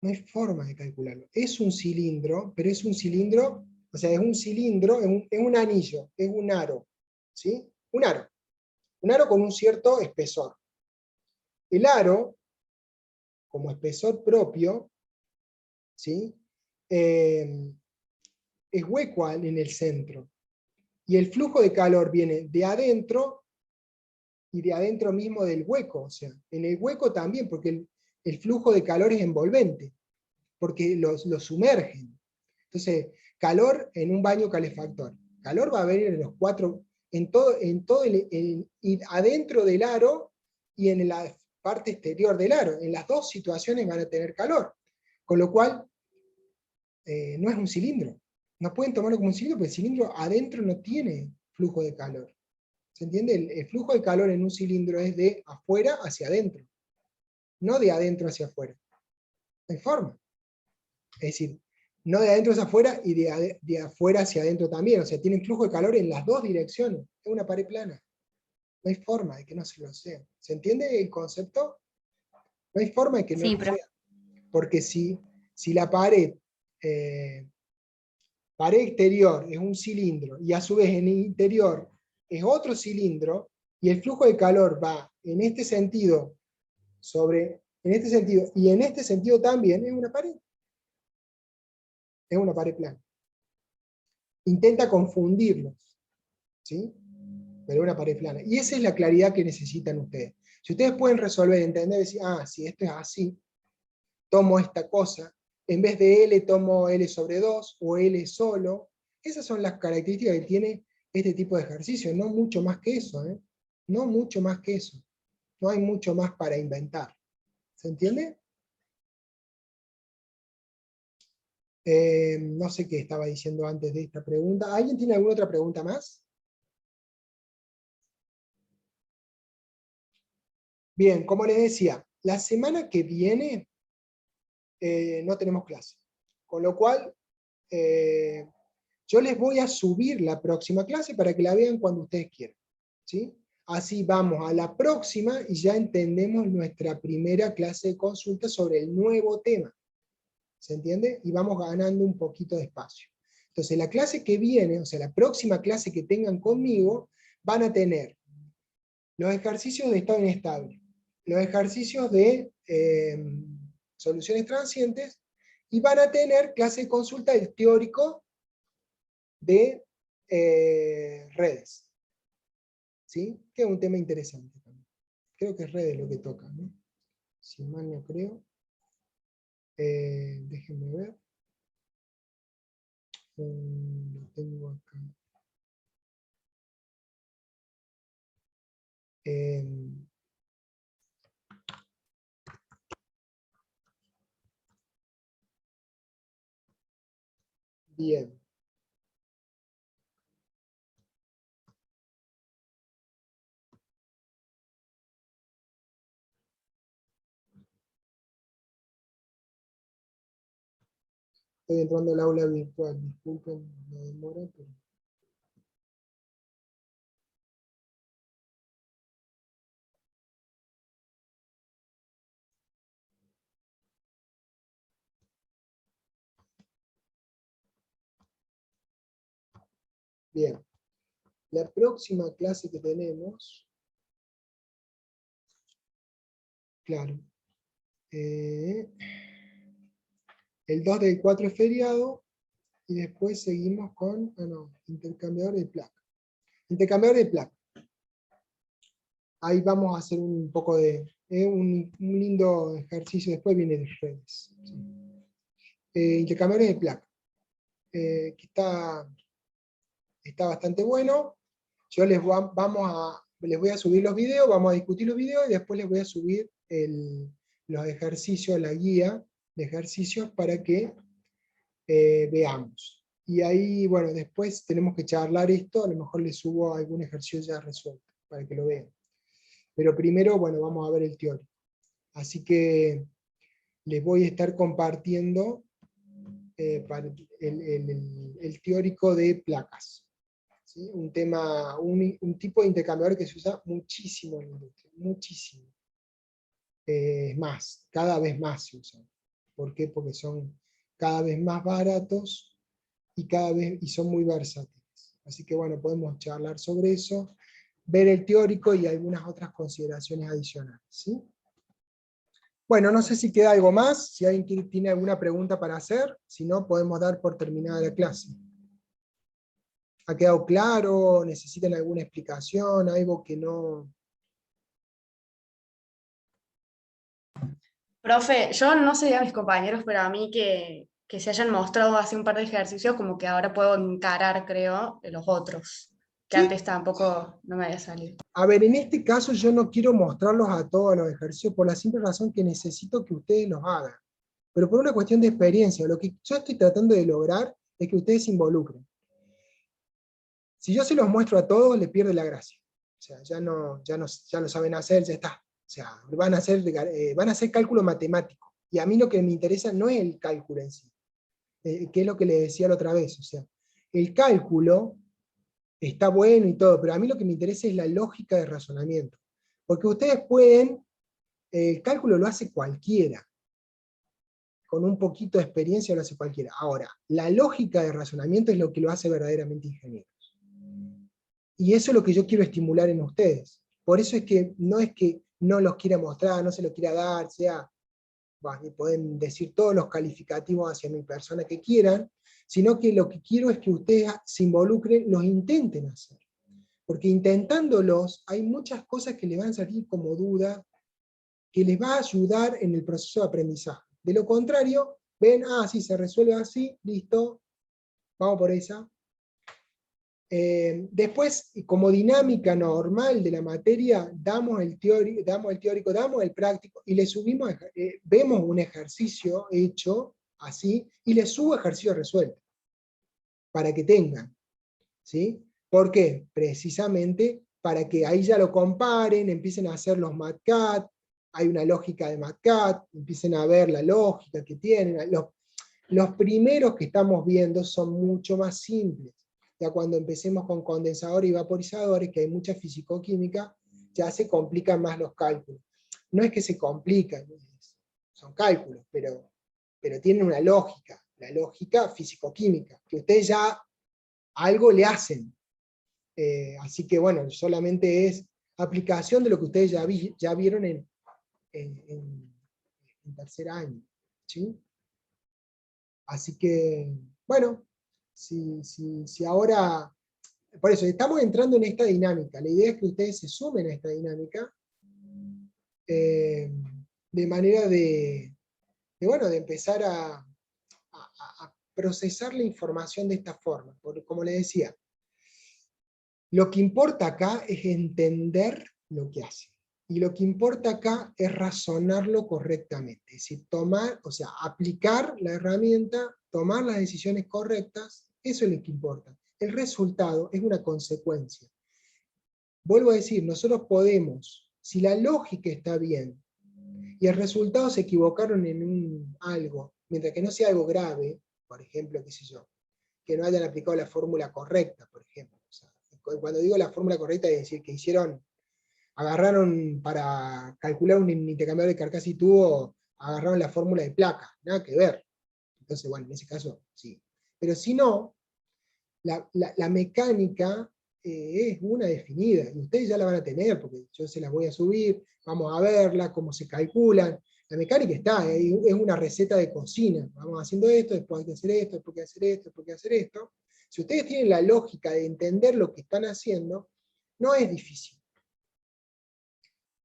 No hay forma de calcularlo. Es un cilindro, pero es un cilindro, o sea, es un cilindro, es un anillo, es un aro. ¿Sí? Un aro. Un aro con un cierto espesor. El aro, como espesor propio, ¿sí? Es hueco en el centro. Y el flujo de calor viene de adentro y de adentro mismo del hueco. O sea, en el hueco también, porque el flujo de calor es envolvente, porque lo sumergen. Entonces, calor en un baño calefactor. Calor va a haber en los cuatro, en todo y adentro del aro y en la parte exterior del aro. En las dos situaciones van a tener calor. Con lo cual, no es un cilindro. No pueden tomarlo como un cilindro, porque el cilindro adentro no tiene flujo de calor. ¿Se entiende? El flujo de calor en un cilindro es de afuera hacia adentro, no de adentro hacia afuera. No hay forma. Es decir, no de adentro hacia afuera y de afuera hacia adentro también. O sea, tienen flujo de calor en las dos direcciones. Es una pared plana. No hay forma de que no se lo sea. ¿Se entiende el concepto? No hay forma de que no Sí, lo pero sea. Porque si la pared exterior es un cilindro y a su vez en el interior es otro cilindro y el flujo de calor va en este sentido en este sentido y en este sentido también, es una pared. Es una pared plana. Intenta confundirlos, ¿sí? Pero es una pared plana. Y esa es la claridad que necesitan ustedes. Si ustedes pueden resolver, entender, decir, si esto es así, tomo esta cosa, en vez de L tomo L sobre 2 o L solo. Esas son las características que tiene este tipo de ejercicio, no mucho más que eso, ¿eh? No mucho más que eso. No hay mucho más para inventar. ¿Se entiende? No sé qué estaba diciendo antes de esta pregunta. ¿Alguien tiene alguna otra pregunta más? Bien, como les decía, la semana que viene no tenemos clase. Con lo cual, yo les voy a subir la próxima clase para que la vean cuando ustedes quieran. ¿Sí? Así vamos a la próxima y ya entendemos nuestra primera clase de consulta sobre el nuevo tema. ¿Se entiende? Y vamos ganando un poquito de espacio. Entonces, la clase que viene, o sea, la próxima clase que tengan conmigo, van a tener los ejercicios de estado inestable, los ejercicios de soluciones transientes, y van a tener clase de consulta del teórico de redes. ¿Sí? Que es un tema interesante también. Creo que es redes lo que toca, ¿no? Si mal no creo. Déjenme ver. Lo tengo acá. Bien. Estoy entrando al aula virtual, disculpen la demora, pero... Bien, la próxima clase que tenemos, claro, el 2 del 4 es feriado, y después seguimos con, intercambiador de placa. Intercambiador de placa. Ahí vamos a hacer un poco de, un lindo ejercicio, después viene de redes. ¿Sí? Intercambiadores de placa, que está bastante bueno. Yo les voy a subir los videos, vamos a discutir los videos, y después les voy a subir los ejercicios, la guía de ejercicios para que veamos. Y ahí, bueno, después tenemos que charlar esto, a lo mejor les subo algún ejercicio ya resuelto, para que lo vean. Pero primero, bueno, vamos a ver el teórico. Así que les voy a estar compartiendo el teórico de placas. ¿Sí? Un tipo de intercambiador que se usa muchísimo en la industria, muchísimo. Es más, cada vez más se usan. ¿Por qué? Porque son cada vez más baratos y son muy versátiles. Así que bueno, podemos charlar sobre eso, ver el teórico y algunas otras consideraciones adicionales. ¿Sí? Bueno, no sé si queda algo más, si alguien tiene alguna pregunta para hacer, si no podemos dar por terminada la clase. ¿Ha quedado claro? ¿Necesitan alguna explicación? ¿Algo que no...? Profe, yo no sé a mis compañeros, pero a mí que se hayan mostrado hace un par de ejercicios, como que ahora puedo encarar, creo, los otros, que ¿Sí? antes tampoco no me había salido. A ver, en este caso yo no quiero mostrarlos a todos los ejercicios por la simple razón que necesito que ustedes los hagan. Pero por una cuestión de experiencia, lo que yo estoy tratando de lograr es que ustedes se involucren. Si yo se los muestro a todos, le pierde la gracia. O sea, ya lo saben hacer, ya está. O sea, van a hacer cálculo matemático. Y a mí lo que me interesa no es el cálculo en sí, que es lo que les decía la otra vez. O sea, el cálculo está bueno y todo, pero a mí lo que me interesa es la lógica de razonamiento. Porque ustedes pueden, el cálculo lo hace cualquiera. Con un poquito de experiencia lo hace cualquiera. Ahora, la lógica de razonamiento es lo que lo hace verdaderamente ingenieros. Y eso es lo que yo quiero estimular en ustedes. Por eso es que no los quiera mostrar, no se los quiera dar, pueden decir todos los calificativos hacia mi persona que quieran, sino que lo que quiero es que ustedes se involucren, los intenten hacer. Porque intentándolos, hay muchas cosas que les van a salir como duda, que les va a ayudar en el proceso de aprendizaje. De lo contrario, ven, sí, se resuelve así, listo, vamos por esa. Después, como dinámica normal de la materia, damos el teórico, damos el práctico, y le subimos, vemos un ejercicio hecho así, y les subo ejercicio resuelto, para que tengan. ¿Sí? ¿Por qué? Precisamente para que ahí ya lo comparen, empiecen a hacer los MATCAT, hay una lógica de MATCAT, empiecen a ver la lógica que tienen. Los primeros que estamos viendo son mucho más simples. Ya cuando empecemos con condensadores y vaporizadores, que hay mucha fisicoquímica, ya se complican más los cálculos. No es que se complican, son cálculos, pero tienen una lógica, la lógica fisicoquímica, que ustedes ya algo le hacen. Así que bueno, solamente es aplicación de lo que ustedes ya vieron en tercer año. ¿Sí? Así que, bueno, si ahora, por eso, estamos entrando en esta dinámica, la idea es que ustedes se sumen a esta dinámica, de manera de empezar a procesar la información de esta forma, porque como les decía, lo que importa acá es entender lo que hacen, y lo que importa acá es razonarlo correctamente, es decir, aplicar la herramienta, tomar las decisiones correctas. Eso es lo que importa. El resultado es una consecuencia. Vuelvo a decir, nosotros podemos, si la lógica está bien, y el resultado se equivocaron en algo, mientras que no sea algo grave, por ejemplo, qué sé yo, que no hayan aplicado la fórmula correcta, por ejemplo. O sea, cuando digo la fórmula correcta es decir, que agarraron para calcular un intercambiador de carcasa y tubo, agarraron la fórmula de placa, nada que ver. Entonces, bueno, en ese caso, sí. Pero si no, la mecánica es una definida, y ustedes ya la van a tener, porque yo se las voy a subir, vamos a verla, cómo se calculan. La mecánica está, es una receta de cocina. Vamos haciendo esto, después hay que hacer esto, después hay que hacer esto, después hay que hacer esto. Si ustedes tienen la lógica de entender lo que están haciendo, no es difícil.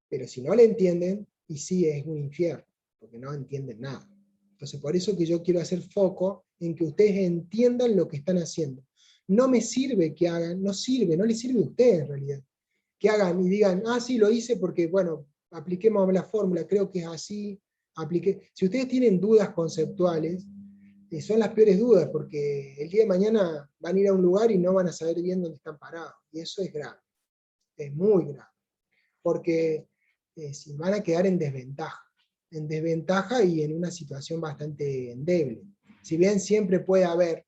Pero si no la entienden, y sí es un infierno, porque no entienden nada. Entonces, por eso que yo quiero hacer foco en que ustedes entiendan lo que están haciendo. No me sirve que hagan, no les sirve a ustedes en realidad. Que hagan y digan, ah, sí, lo hice porque, bueno, apliquemos la fórmula, creo que es así, apliqué. Si ustedes tienen dudas conceptuales, son las peores dudas, porque el día de mañana van a ir a un lugar y no van a saber bien dónde están parados. Y eso es grave, es muy grave. Porque si van a quedar en desventaja y en una situación bastante endeble. Si bien siempre puede haber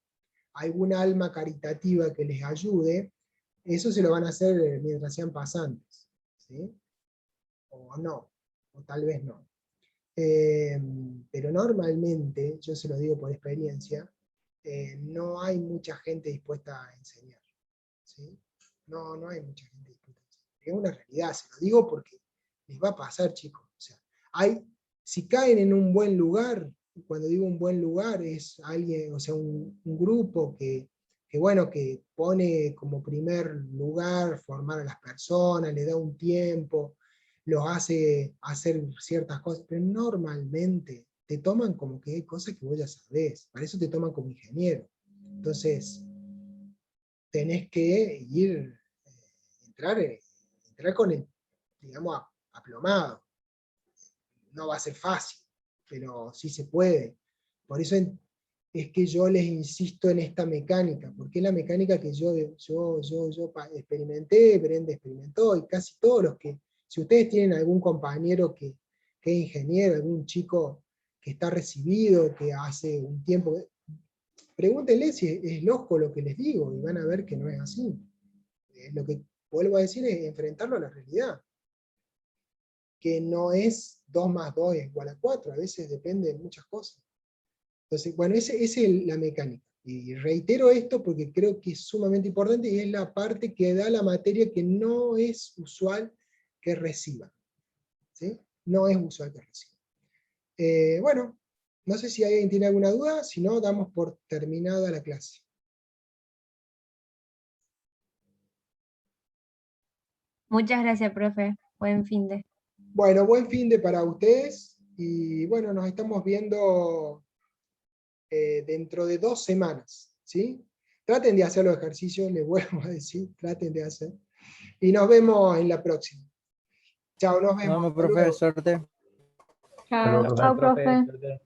alguna alma caritativa que les ayude, eso se lo van a hacer mientras sean pasantes, ¿sí? O no, o tal vez no. Pero normalmente, yo se lo digo por experiencia, no hay mucha gente dispuesta a enseñar, ¿sí? No hay mucha gente dispuesta a enseñar. Es una realidad, se lo digo porque les va a pasar, chicos. O sea, si caen en un buen lugar, cuando digo un buen lugar, es alguien, o sea, un grupo que pone como primer lugar formar a las personas, le da un tiempo, los hace hacer ciertas cosas, pero normalmente te toman como que hay cosas que vos ya sabés, para eso te toman como ingeniero. Entonces, tenés que entrar con el, digamos, aplomado. No va a ser fácil, pero sí se puede. Por eso es que yo les insisto en esta mecánica, porque es la mecánica que yo experimenté, Brenda experimentó, y casi todos los que, si ustedes tienen algún compañero que es ingeniero, algún chico que está recibido, que hace un tiempo, pregúntenle si es loco lo que les digo, y van a ver que no es así. Lo que vuelvo a decir es enfrentarlo a la realidad, que no es 2 más 2 es igual a 4, a veces depende de muchas cosas. Entonces, bueno, esa es la mecánica. Y reitero esto porque creo que es sumamente importante y es la parte que da la materia que no es usual que reciba. ¿Sí? No es usual que reciba. Bueno, no sé si alguien tiene alguna duda, si no, damos por terminada la clase. Muchas gracias, profe. Buen fin de. Bueno, buen fin de para ustedes y bueno, nos estamos viendo dentro de 2 semanas, ¿sí? Traten de hacer los ejercicios, les vuelvo a decir, traten de hacer. Y nos vemos en la próxima. Chao, nos vemos. Vamos, profe, suerte. Chao, profe. Suerte.